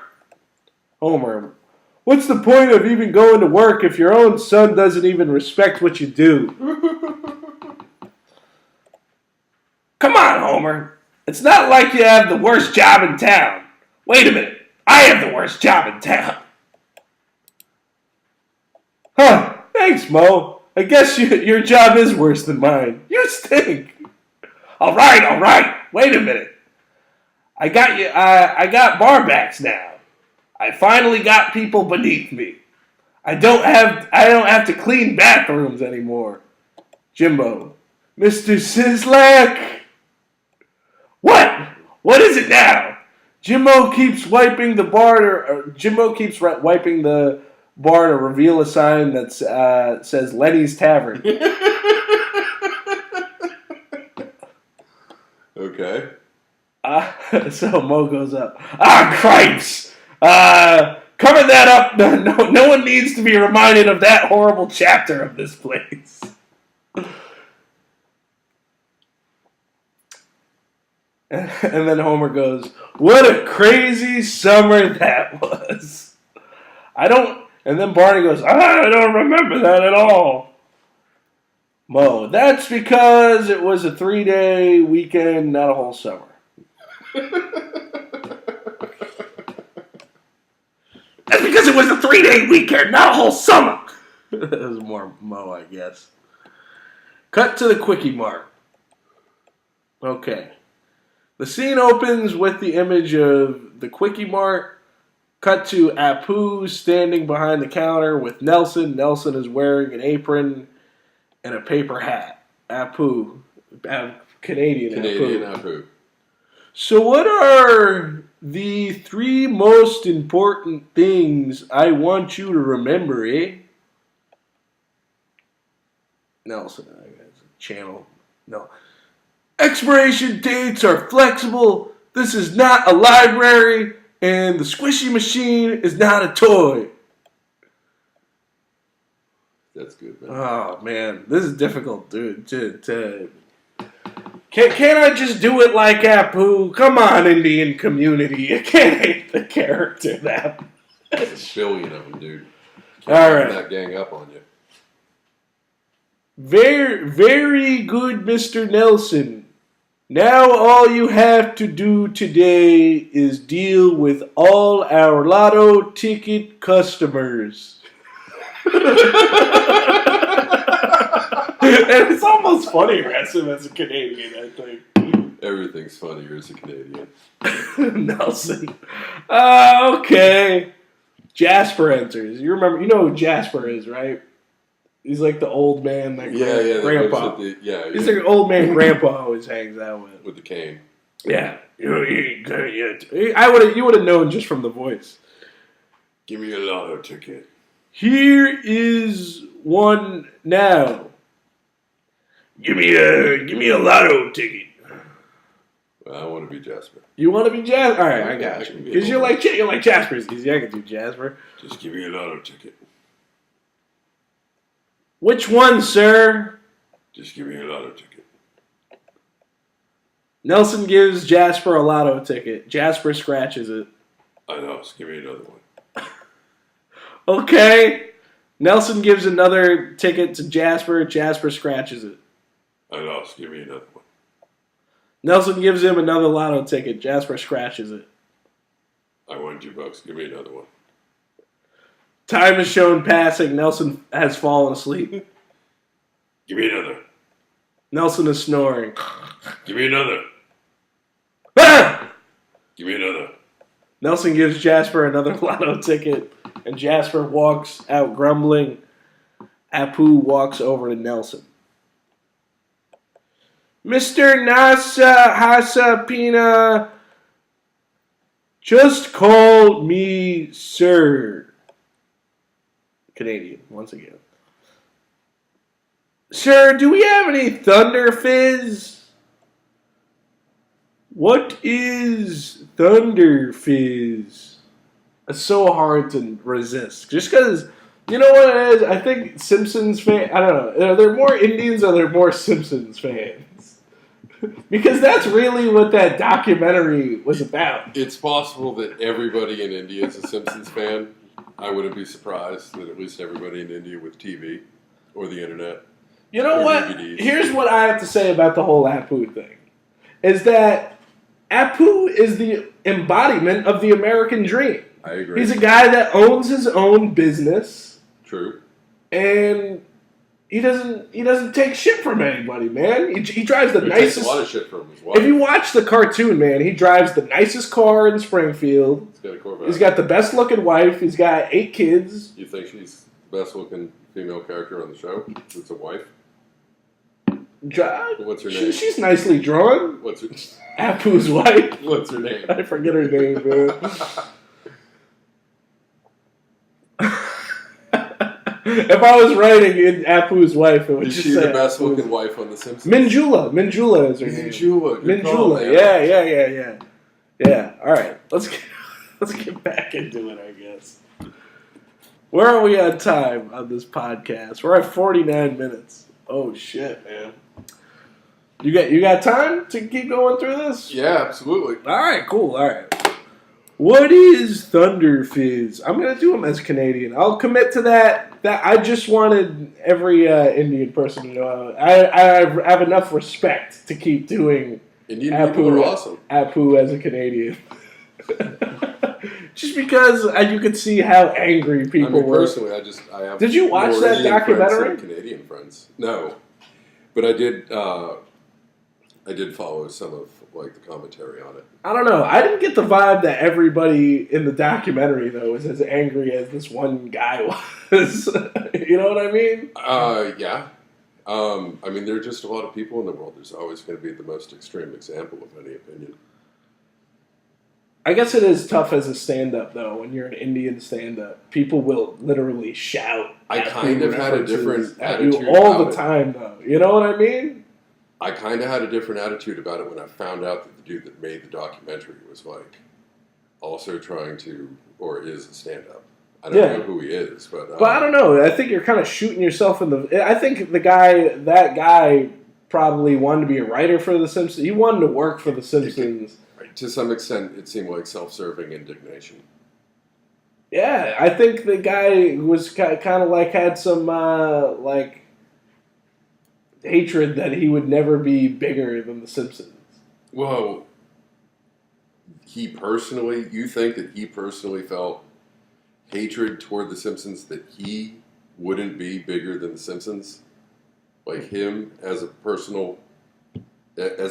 Homer, what's the point of even going to work if your own son doesn't even respect what you do? Come on, Homer. It's not like you have the worst job in town. Wait a minute. I have the worst job in town. Huh. Thanks, Mo. I guess your job is worse than mine. You stink. All right. Wait a minute. I got barbacks now. I finally got people beneath me. I don't have to clean bathrooms anymore. Jimbo. Mr. Sislak. What? What is it now? Jimbo keeps wiping the bar to reveal a sign that says Lenny's Tavern. Okay. So Mo goes up. Cripes! Cover that up. No one needs to be reminded of that horrible chapter of this place. And then Homer goes, what a crazy summer that was. And then Barney goes, I don't remember that at all. Mo, that's because it was a 3-day weekend, not a whole summer. That's because it was a 3-day weekend, not a whole summer. That was more Mo, I guess. Cut to the Quickie Mart. Okay. The scene opens with the image of the Quickie Mart. Cut to Apu standing behind the counter with Nelson. Nelson is wearing an apron and a paper hat. Apu. Canadian Apu. So what are the 3 most important things I want you to remember, eh? Nelson. Channel. No. Expiration dates are flexible. This is not a library. And the squishy machine is not a toy. That's good, man. Oh, man. This is difficult, dude. Can't I just do it like Apu? Come on, Indian community. You can't hate the character that. There's a billion of them, dude. All right. That gang up on you. Very, very good, Mr. Nelson. Now all you have to do today is deal with all our lotto ticket customers. And it's almost funnier as a Canadian, I think. Everything's funnier as a Canadian. Nelson. Okay. Jasper enters. You know who Jasper is, right? He's like the old man that grandpa. He's like an old man grandpa always hangs out with. With the cane. Yeah. You would have known just from the voice. Give me a lotto ticket. Here is one now. Give me a lotto ticket. Well, I want to be Jasper. You want to be Jasper? All right, I got you. Because you're like Jasper's easy. I can do Jasper. Just give me a lotto ticket. Which one, sir? Just give me a lotto ticket. Nelson gives Jasper a lotto ticket. Jasper scratches it. I know. Just give me another one. Okay. Nelson gives another ticket to Jasper. Jasper scratches it. I know. Just give me another one. Nelson gives him another lotto ticket. Jasper scratches it. I won $2. Give me another one. Time is shown passing. Nelson has fallen asleep. Give me another. Nelson is snoring. Give me another. Ah! Give me another. Nelson gives Jasper another lotto ticket, and Jasper walks out grumbling. Apu walks over to Nelson. Mr. Nasa Hasapina, just call me sir. Canadian, once again. Sir, do we have any Thunder Fizz? What is Thunder Fizz? It's so hard to resist. Just because, you know what it is? I think Simpsons fans, I don't know. Are there more Indians or are there more Simpsons fans? Because that's really what that documentary was about. It's possible that everybody in India is a Simpsons fan. I wouldn't be surprised that at least everybody in India with TV or the internet. You know or what? DVDs. Here's what I have to say about the whole Apu thing. Is that Apu is the embodiment of the American dream. I agree. He's a guy that owns his own business. True. And he doesn't take shit from anybody, man. He drives the nicest. Takes a lot of shit from his wife. If you watch the cartoon, man, he drives the nicest car in Springfield. He's got a Corvette. He's got the best looking wife. He's got 8 kids. You think she's the best looking female character on the show? It's a wife. What's her name? She's nicely drawn. What's her? Apu's wife. What's her name? I forget her name, man. If I was writing in Apu's wife, it would Is just she say the best Apu's looking wife on The Simpsons? Minjula is her name. Minjula. Good call, man. Yeah. Yeah. All right. Let's get back into it, I guess. Where are we on time on this podcast? We're at 49 minutes. Oh shit, man. You got time to keep going through this? Yeah, absolutely. All right, cool. All right. What is Thunder Fizz? I'm gonna do him as Canadian. I'll commit to that. That I just wanted every Indian person to know. I have enough respect to keep doing Indian people are awesome. Apu as a Canadian. Just because you could see how angry people were. Personally, I have. Did you watch more that Indian documentary? friends than Canadian friends? No, but I did. I did follow some of the commentary on it. I don't know. I didn't get the vibe that everybody in the documentary though was as angry as this one guy was. You know what I mean? Yeah. I mean, there are just a lot of people in the world. There's always going to be the most extreme example of any opinion. I guess it is tough as a stand-up, though, when you're an Indian stand-up. People will literally shout. I kind of had a different at you attitude all the about it. time, though. You know what I mean? I kind of had a different attitude about it when I found out that the dude that made the documentary was also trying to, or is a stand-up. I don't know who he is, but I don't know. I think you're kind of shooting yourself in the. I think that guy probably wanted to be a writer for The Simpsons. He wanted to work for The Simpsons. To some extent, it seemed like self-serving indignation. Yeah, I think the guy was kind of had some hatred that he would never be bigger than The Simpsons. Well, you think that he personally felt hatred toward The Simpsons, that he wouldn't be bigger than The Simpsons? Like him as a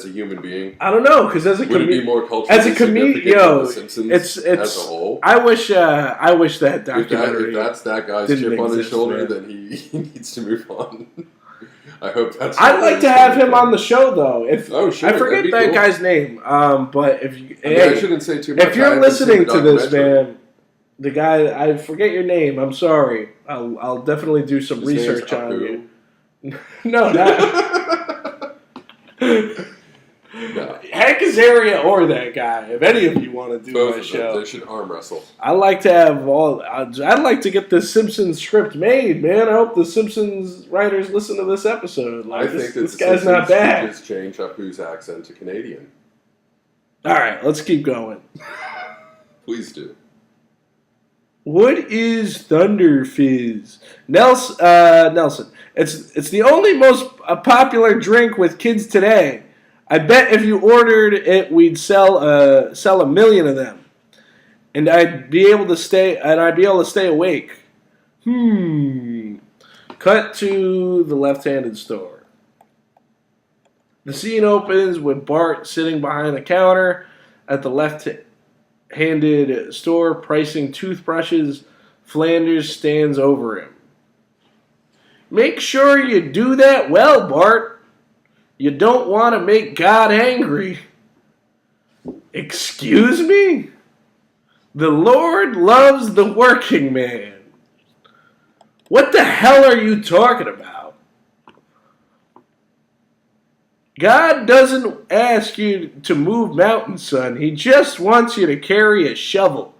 human being? I don't know, because as a would it be more culturally significant than The Simpsons it's as a whole? I wish that documentary. If that's that guy's chip on his shoulder, then he needs to move on. I hope that's. I'd like to have him on the show, though. Sure, I forget that guy's name, but if you, I shouldn't say too much. If you're listening to this, man, The guy, I forget your name. I'm sorry. I'll definitely do some His research name's on Apu. you. No, not No. Hank Azaria or that guy. If any of you want to do Both my of show, them. They should arm wrestle. I like to have all. I'd like to get the Simpsons script made, man. I hope the Simpsons writers listen to this episode. Like, I think that this the guy's not Simpsons should bad. just change Apu's accent to Canadian. All right, let's keep going. Please do. What is Thunder Fizz? Nelson. It's the only most popular drink with kids today. I bet if you ordered it, we'd sell a million of them, and I'd be able to stay awake. Cut to the left-handed store. The scene opens with Bart sitting behind the counter at the left-handed store pricing toothbrushes. Flanders stands over him. Make sure you do that well, Bart. You don't want to make God angry. Excuse me? The Lord loves the working man. What the hell are you talking about? God doesn't ask you to move mountains, son. He just wants you to carry a shovel.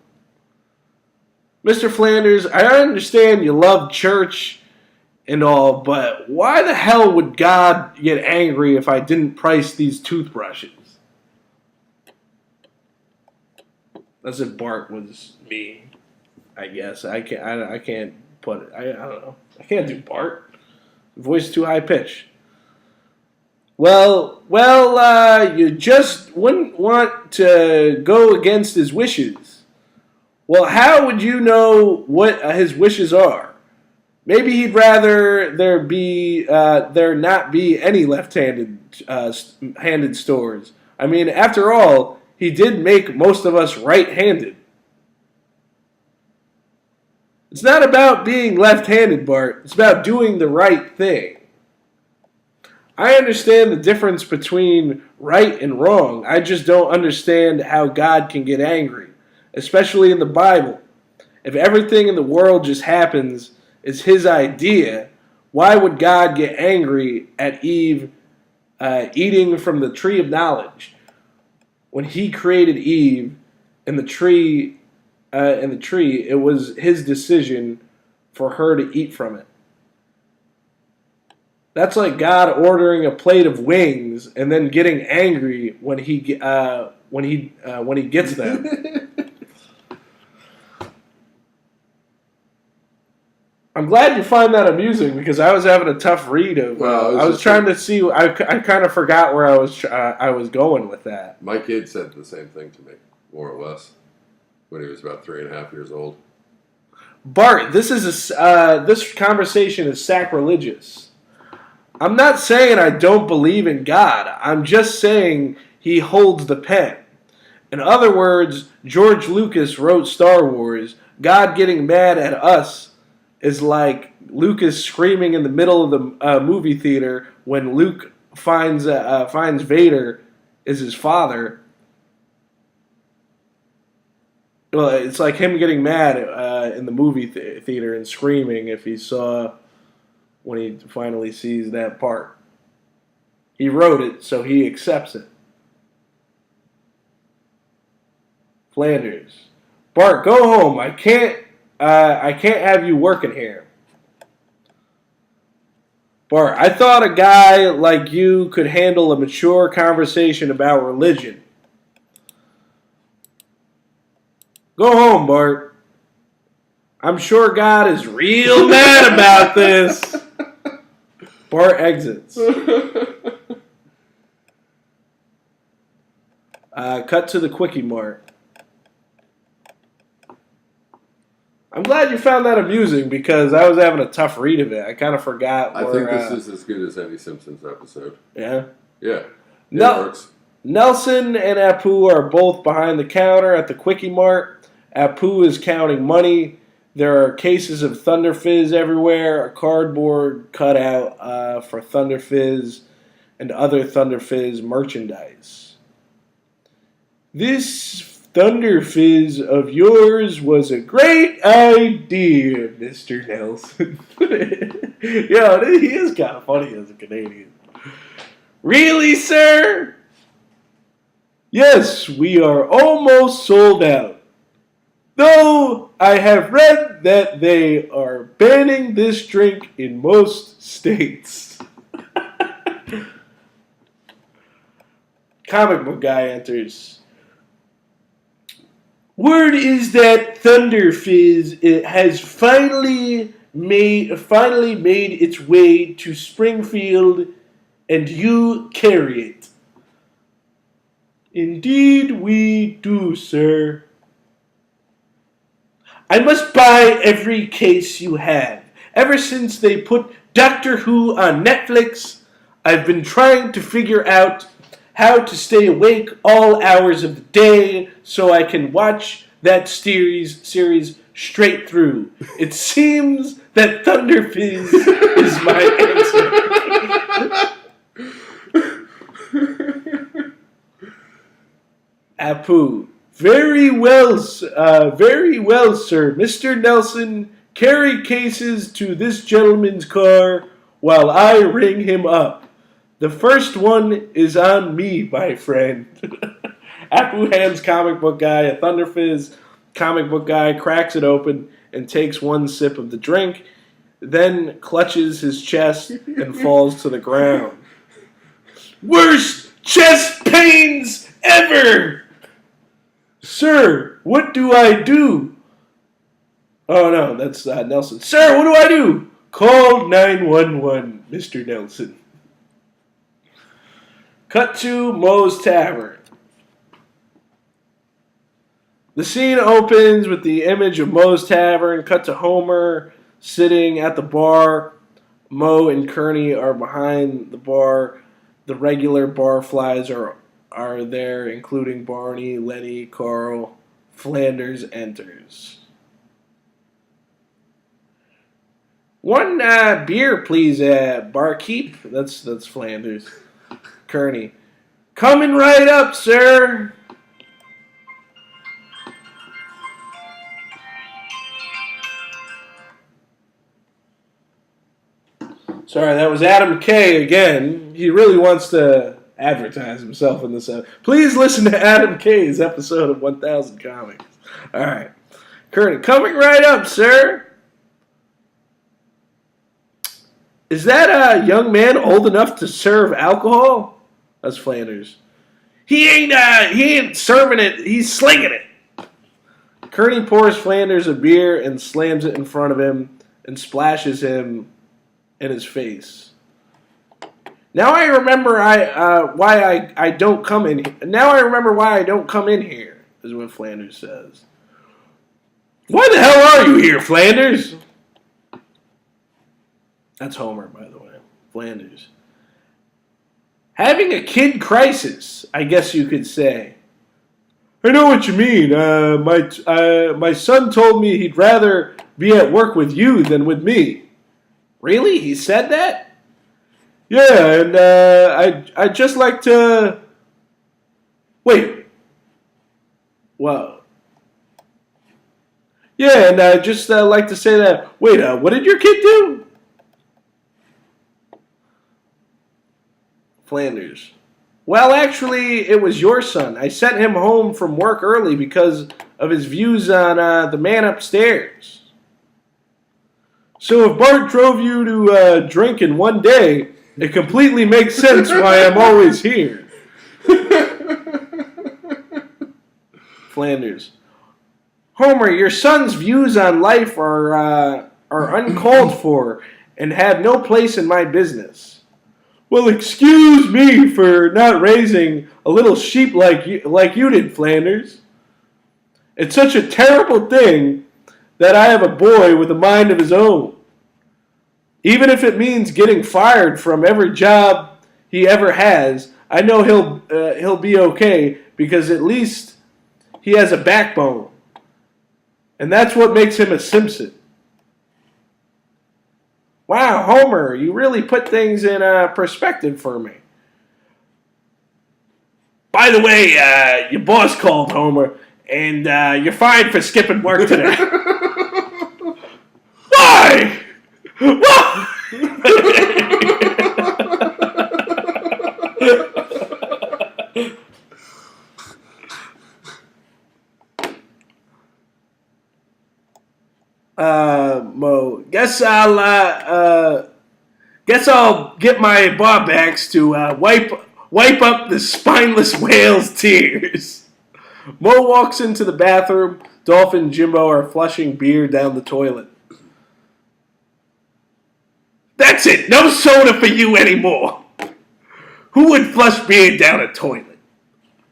Mr. Flanders, I understand you love church and all, but why the hell would God get angry if I didn't price these toothbrushes? As if Bart was me, I guess. I can't put it. I don't know. I can't do Bart. Voice too high pitch. Well, you just wouldn't want to go against his wishes. Well, how would you know what his wishes are? Maybe he'd rather there not be any left-handed handed stores. I mean, after all, he did make most of us right-handed. It's not about being left-handed, Bart. It's about doing the right thing. I understand the difference between right and wrong. I just don't understand how God can get angry, especially in the Bible. If everything in the world just happens is his idea, why would God get angry at Eve eating from the tree of knowledge? When he created Eve and the tree, it was his decision for her to eat from it. That's like God ordering a plate of wings and then getting angry when he gets them. I'm glad you find that amusing because I was having a tough read of. I was trying to see. I kind of forgot where I was going with that. My kid said the same thing to me, more or less, when he was about 3.5 years old. Bart, this conversation is sacrilegious. I'm not saying I don't believe in God. I'm just saying he holds the pen. In other words, George Lucas wrote Star Wars. God getting mad at us is like Lucas screaming in the middle of the movie theater when Luke finds Vader is his father. Well, it's like him getting mad in the movie theater and screaming if he saw when he finally sees that part. He wrote it, so he accepts it. Flanders, Bart, go home. I can't have you working here. Bart, I thought a guy like you could handle a mature conversation about religion. Go home, Bart. I'm sure God is real mad about this. Bart exits. Cut to the Quickie Mart. I'm glad you found that amusing because I was having a tough read of it. I kind of forgot. I think this is as good as any Simpsons episode. Yeah? Yeah. It works. Nelson and Apu are both behind the counter at the Quickie Mart. Apu is counting money. There are cases of Thunder Fizz everywhere, a cardboard cutout for Thunder Fizz and other Thunder Fizz merchandise. This Thunder Fizz of yours was a great idea, Mr. Nelson. Yo, he is kind of funny as a Canadian. Really, sir? Yes, we are almost sold out. Though I have read that they are banning this drink in most states. Comic book guy enters. Word is that Thunder Fizz has finally made its way to Springfield, and you carry it. Indeed we do, sir. I must buy every case you have. Ever since they put Doctor Who on Netflix, I've been trying to figure out how to stay awake all hours of the day so I can watch that series straight through. It seems that Thunder Fizz is my answer. Apu. Very well, sir. Mr. Nelson, carry cases to this gentleman's car while I ring him up. The first one is on me, my friend. Apu hands comic book guy a Thunder Fizz. Comic book guy cracks it open and takes one sip of the drink, then clutches his chest and falls to the ground. Worst chest pains ever! Sir, what do I do? Oh no, that's Nelson. Sir, what do I do? Call 911, Mr. Nelson. Cut to Moe's Tavern. The scene opens with the image of Moe's Tavern. Cut to Homer sitting at the bar. Moe and Kearney are behind the bar. The regular barflies are there, including Barney, Lenny, Carl. Flanders enters. One beer, please, barkeep. That's Flanders. Kearney. Coming right up, sir. Sorry, that was Adam K. again. He really wants to advertise himself in this episode. Please listen to Adam K's episode of 1000 Comics. All right. Kearney. Coming right up, sir. Is that a young man old enough to serve alcohol? That's Flanders. He ain't serving it. He's slinging it. Kearney pours Flanders a beer and slams it in front of him and splashes him in his face. Now I remember why I don't come in. Now I remember why I don't come in here. Is what Flanders says. Why the hell are you here, Flanders? That's Homer, by the way. Flanders. Having a kid crisis, I guess you could say. I know what you mean. My son told me he'd rather be at work with you than with me. Really? He said that? Yeah, and I'd just like to... Wait. Wow. Yeah, and I'd just like to say that... Wait, what did your kid do? Flanders. Well, actually, it was your son. I sent him home from work early because of his views on the man upstairs. So if Bart drove you to drink in one day, it completely makes sense why I'm always here. Flanders. Homer, your son's views on life are uncalled for and have no place in my business. Well, excuse me for not raising a little sheep like you did, Flanders. It's such a terrible thing that I have a boy with a mind of his own. Even if it means getting fired from every job he ever has, I know he'll be okay because at least he has a backbone. And that's what makes him a Simpson. Wow, Homer, you really put things in perspective for me. By the way, your boss called, Homer, and you're fired for skipping work today. Why? Why? Mo, guess I'll get my bar backs to wipe up the spineless whale's tears. Mo walks into the bathroom. Dolphin and Jimbo are flushing beer down the toilet. That's it. No soda for you anymore. Who would flush beer down a toilet?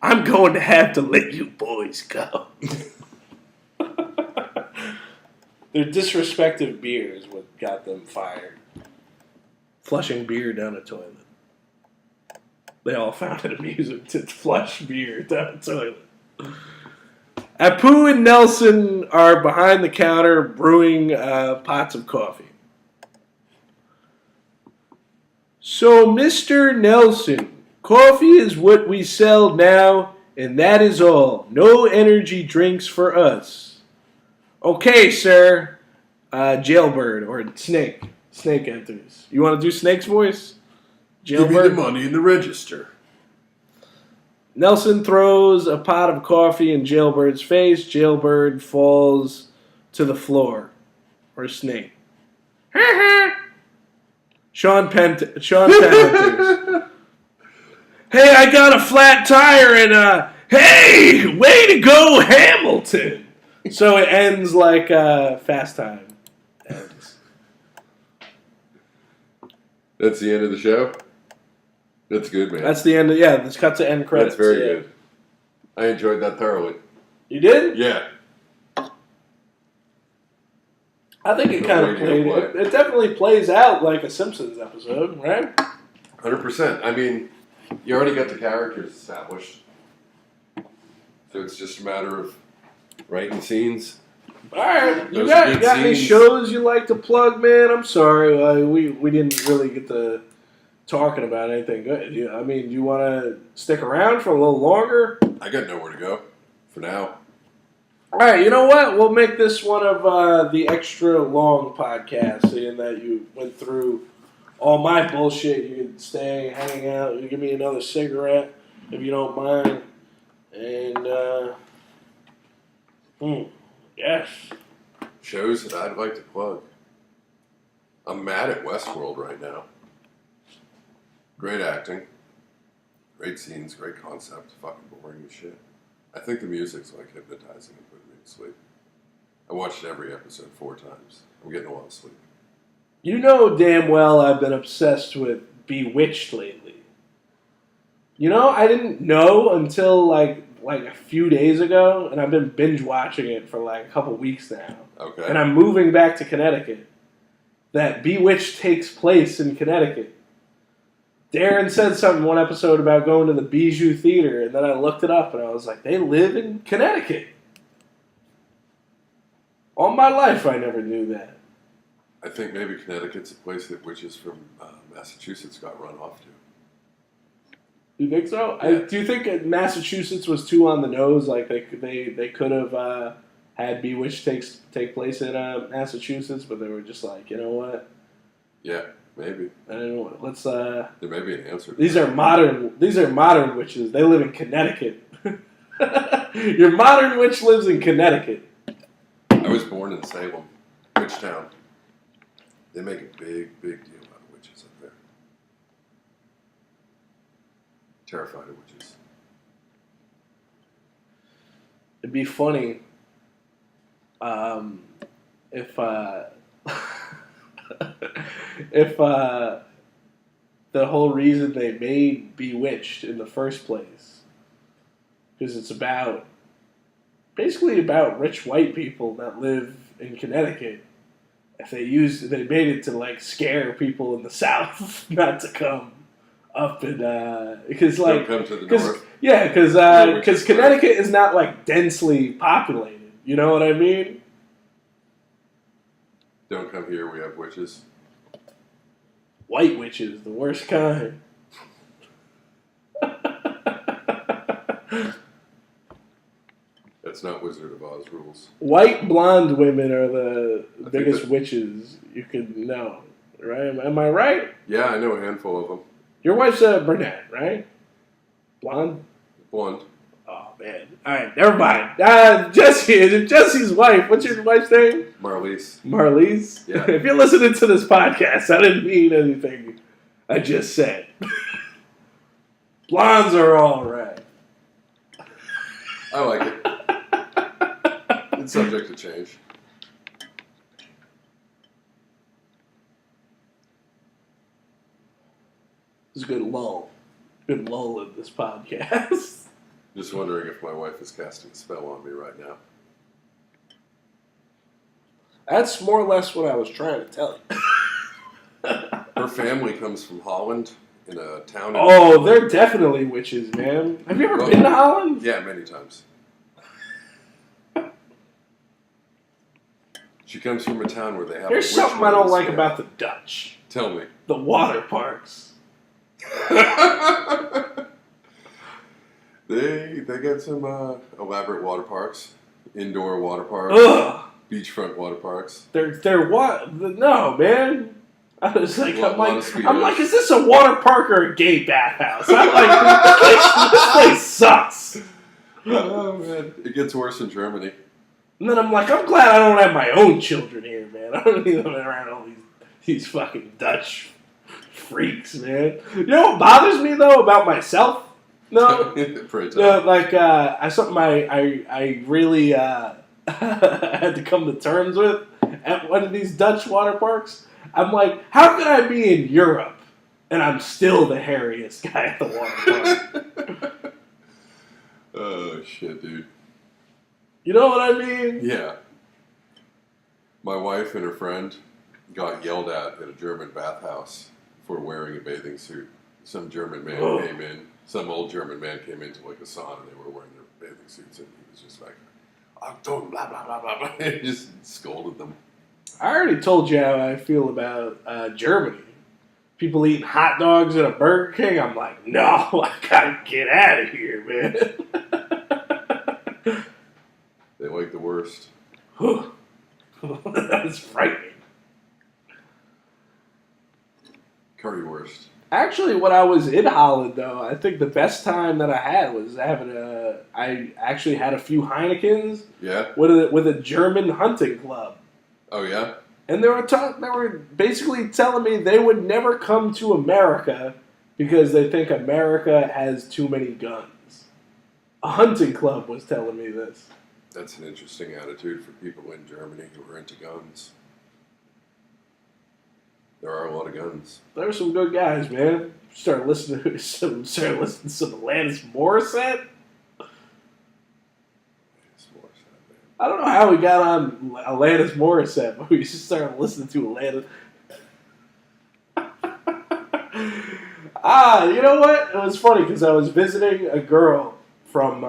I'm going to have to let you boys go. Their disrespectful beer is what got them fired. Flushing beer down a toilet. They all found it amusing to flush beer down a toilet. Apu and Nelson are behind the counter brewing pots of coffee. So, Mr. Nelson, coffee is what we sell now, and that is all. No energy drinks for us. Okay, sir. Jailbird or Snake. Snake enters. You want to do Snake's voice? Jailbird? Give me the money in the register. Nelson throws a pot of coffee in Jailbird's face. Jailbird falls to the floor. Or Snake. Sean Penn enters. Hey, I got a flat tire and hey, way to go, Hamilton. So it ends like Fast Time ends. That's the end of the show? That's good, man. That's the end of, let's cut to end credits. That's very good. I enjoyed that thoroughly. You did? Yeah. I think it kind of played. It definitely plays out like a Simpsons episode, right? 100%. I mean, you already got the characters established. So it's just a matter of writing scenes. All right. You got any shows you like to plug, man? I'm sorry. We didn't really get to talking about anything good. Do you want to stick around for a little longer? I got nowhere to go for now. All right, you know what? We'll make this one of the extra long podcasts, seeing that you went through all my bullshit. You can stay, hang out. You give me another cigarette if you don't mind. And, yes. Shows that I'd like to plug. I'm mad at Westworld right now. Great acting. Great scenes, great concept. Fucking boring as shit. I think the music's like hypnotizing and putting me to sleep. I watched every episode 4 times. I'm getting a lot of sleep. You know damn well I've been obsessed with Bewitched lately. You know, I didn't know until like a few days ago, and I've been binge watching it for like a couple weeks now. Okay. And I'm moving back to Connecticut. That Bewitched takes place in Connecticut. Darren said something one episode about going to the Bijou Theater, and then I looked it up, and I was like, they live in Connecticut. All my life, I never knew that. I think maybe Connecticut's a place that witches from Massachusetts got run off to. You think so? Yeah. Do you think Massachusetts was too on the nose? Like they could have had Bewitched take place in Massachusetts, but they were just like, you know what? Yeah. Maybe. I don't know. Let's. There may be an answer. These are modern witches. They live in Connecticut. Your modern witch lives in Connecticut. I was born in Salem, Witch Town. They make a big deal out of witches up there. Terrified of witches. It'd be funny if if the whole reason they made Bewitched in the first place, because it's basically about rich white people that live in Connecticut. If they made it to like scare people in the South not to come up and because like don't come to the north. Yeah, because Connecticut is not like densely populated. You know what I mean? Don't come here, we have witches. White witches, the worst kind. That's That's not Wizard of Oz rules. White blonde women are the biggest witches you could know, right? Am I right? Yeah, I know a handful of them. Your wife's a brunette, right? Blonde? Blonde. Oh, man. All right, never mind. Jesse's wife. What's your wife's name? Marlies. Marlies? Yeah. If you're listening to this podcast, I didn't mean anything I just said. Blondes are all right. I like it. It's subject to change. It's a good lull. Good lull in this podcast. Just wondering if my wife is casting a spell on me right now. That's more or less what I was trying to tell you. Her family comes from Holland, in a town. They're definitely witches, man. Have you ever been to Holland? Yeah, many times. She comes from a town where they have. There's something I don't like about the Dutch. Tell me. The water parks. They got some elaborate water parks, indoor water parks, beachfront water parks. They're what? No, man. I was like, I'm like, is this a water park or a gay bathhouse? I'm like, this place sucks. Oh man, it gets worse in Germany. And then I'm like, I'm glad I don't have my own children here, man. I don't need them around all these fucking Dutch freaks, man. You know what bothers me though about myself? No, like something I really had to come to terms with at one of these Dutch water parks. I'm like, how can I be in Europe and I'm still the hairiest guy at the water park? Oh shit, dude. You know what I mean? Yeah. My wife and her friend got yelled at a German bathhouse for wearing a bathing suit. Some German man came in. Some old German man came into like a sauna and they were wearing their bathing suits and he was just like, Achtung, blah, blah, blah, blah, blah. And he just scolded them. I already told you how I feel about Germany. People eating hot dogs at a Burger King. I'm like, no, I gotta get out of here, man. They like the worst. That's frightening. Currywurst. Actually, when I was in Holland, though, I think the best time that I had was I actually had a few Heinekens. Yeah. With a German hunting club. Oh yeah. And they were basically telling me they would never come to America because they think America has too many guns. A hunting club was telling me this. That's an interesting attitude for people in Germany who are into guns. There are a lot of guns. There were some good guys, man. Started listening to some Alanis Morissette. I don't know how we got on Alanis Morissette, but we just started listening to Alanis. You know what? It was funny because I was visiting a girl from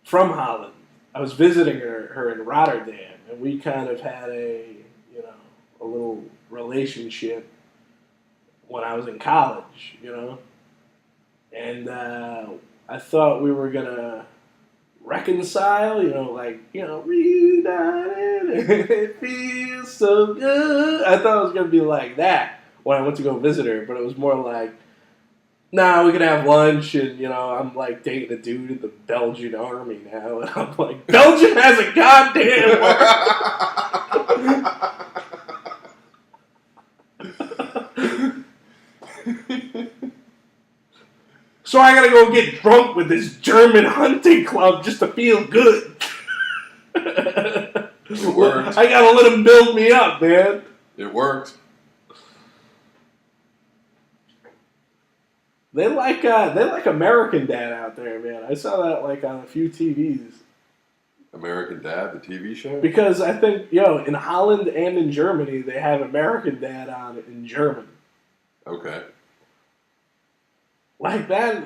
Holland. I was visiting her in Rotterdam, and we kind of had a little relationship when I was in college, and I thought we were gonna reconcile, reunited, it feels so good. I thought it was gonna be like that when I went to go visit her, but it was more like, nah, we can have lunch, and I'm like dating a dude in the Belgian army now, and I'm like, Belgium has a goddamn So I gotta go get drunk with this German hunting club just to feel good. It worked. I gotta let him build me up, man. It worked. They like American Dad out there, man. I saw that on a few TVs. American Dad, the TV show? Because I think, in Holland and in Germany, they have American Dad on in German. Okay. Like that,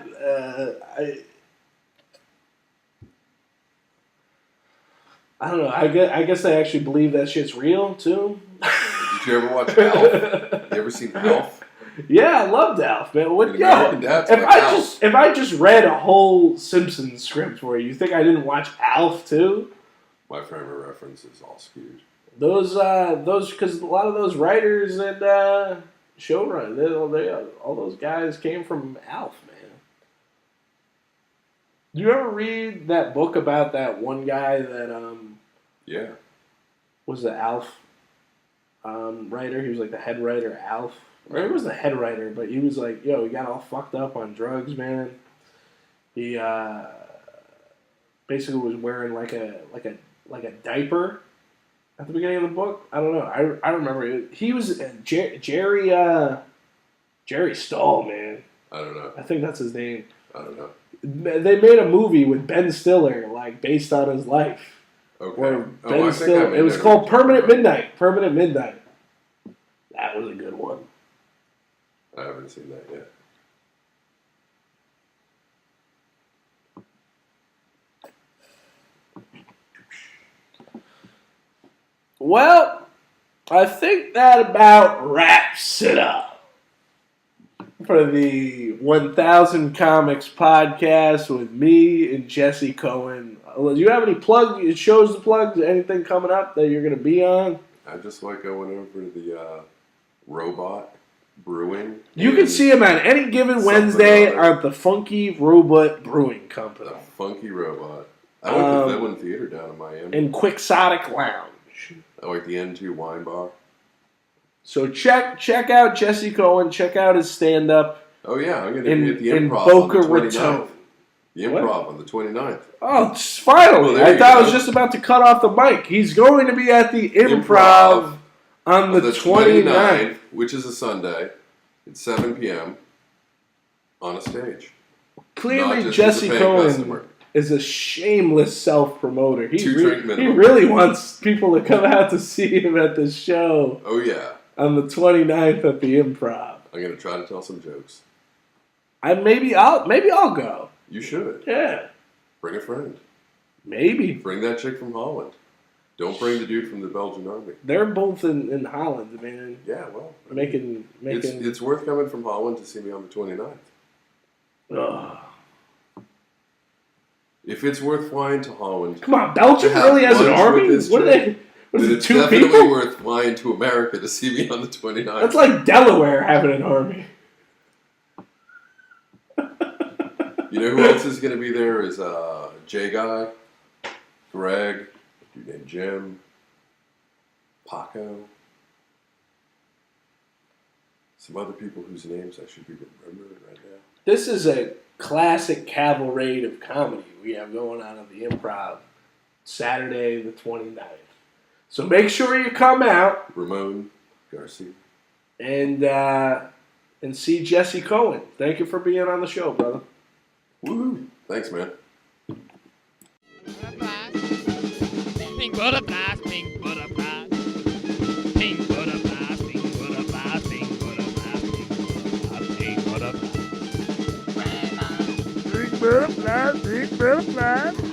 I don't know. I guess they actually believe that shit's real too. Did you ever watch Alf? You ever seen Alf? Yeah, I loved Alf, man. What? And Yo, American Dad's if like I Alf. just read a whole Simpsons script for you think I didn't watch Alf too? My frame of reference is all skewed. Those, because a lot of those writers and showrunners, all those guys came from Alf, man. Do you ever read that book about that one guy that Yeah. was the Alf writer? He was like the head writer, Alf. Or he was the head writer, but he was like, yo, he got all fucked up on drugs, man. He basically was wearing like a diaper at the beginning of the book. I don't know. I remember it. He was Jerry Stahl, man. I don't know. I think that's his name. I don't know. They made a movie with Ben Stiller, like based on his life. Okay. Where Ben I think I Stiller. may It was know called what you're Permanent talking about. Midnight. Permanent Midnight. That was a good one. I haven't seen that yet. Well, I think that about wraps it up for the 1000 Comics podcast with me and Jesse Cohen. Do you have any shows to plug? Anything coming up that you're going to be on? I just like going over to the Robot Brewing. You can see him on any given Wednesday at the Funky Robot Brewing Company. The Funky Robot. I went to the Villain Theater down in Miami. In Quixotic Lounge. I like the N2 Wine Bar. So check out Jesse Cohen. Check out his stand-up. Oh, yeah. I'm going to be at the in Improv Boca on the 29th. Raton. The Improv on the 29th. Oh, finally. Well, I thought I was just about to cut off the mic. He's going to be at the Improv on the 29th. Which is a Sunday, at 7 p.m. on a stage. Clearly, Not just Jesse as a paying Cohen customer. is a shameless self-promoter. He Two-drink he minimum. really wants people to come out to see him at the show Oh, yeah. on the 29th at the Improv. I'm going to try to tell some jokes. Maybe I'll go. You should. Yeah, Bring a friend. maybe. Bring that chick from Holland. Don't bring the dude from the Belgian army. They're both in Holland, man. Yeah, well. Making. It's worth coming from Holland to see me on the 29th. Ugh. If it's worth flying to Holland, Come on, Belgium To have really has an lunch army? with this What are chick. they? What is then it, it's 2 definitely people? worth flying to America to see me on the 29th. That's like Delaware having an army. You know who else is going to be there is Jay Guy, Greg, a dude named Jim, Paco, some other people whose names I should be remembering right now. This is a classic cavalcade of comedy we have going on at the Improv Saturday the 29th. So make sure you come out Ramon Garcia. and see Jesse Cohen. Thank you for being on the show, brother. Woohoo! Thanks, man. Pink butterflies, pink butterflies. Pink butterflies, pink butterflies, pink butterflies, pink butterflies, pink butterflies. Big butterflies, big butterflies.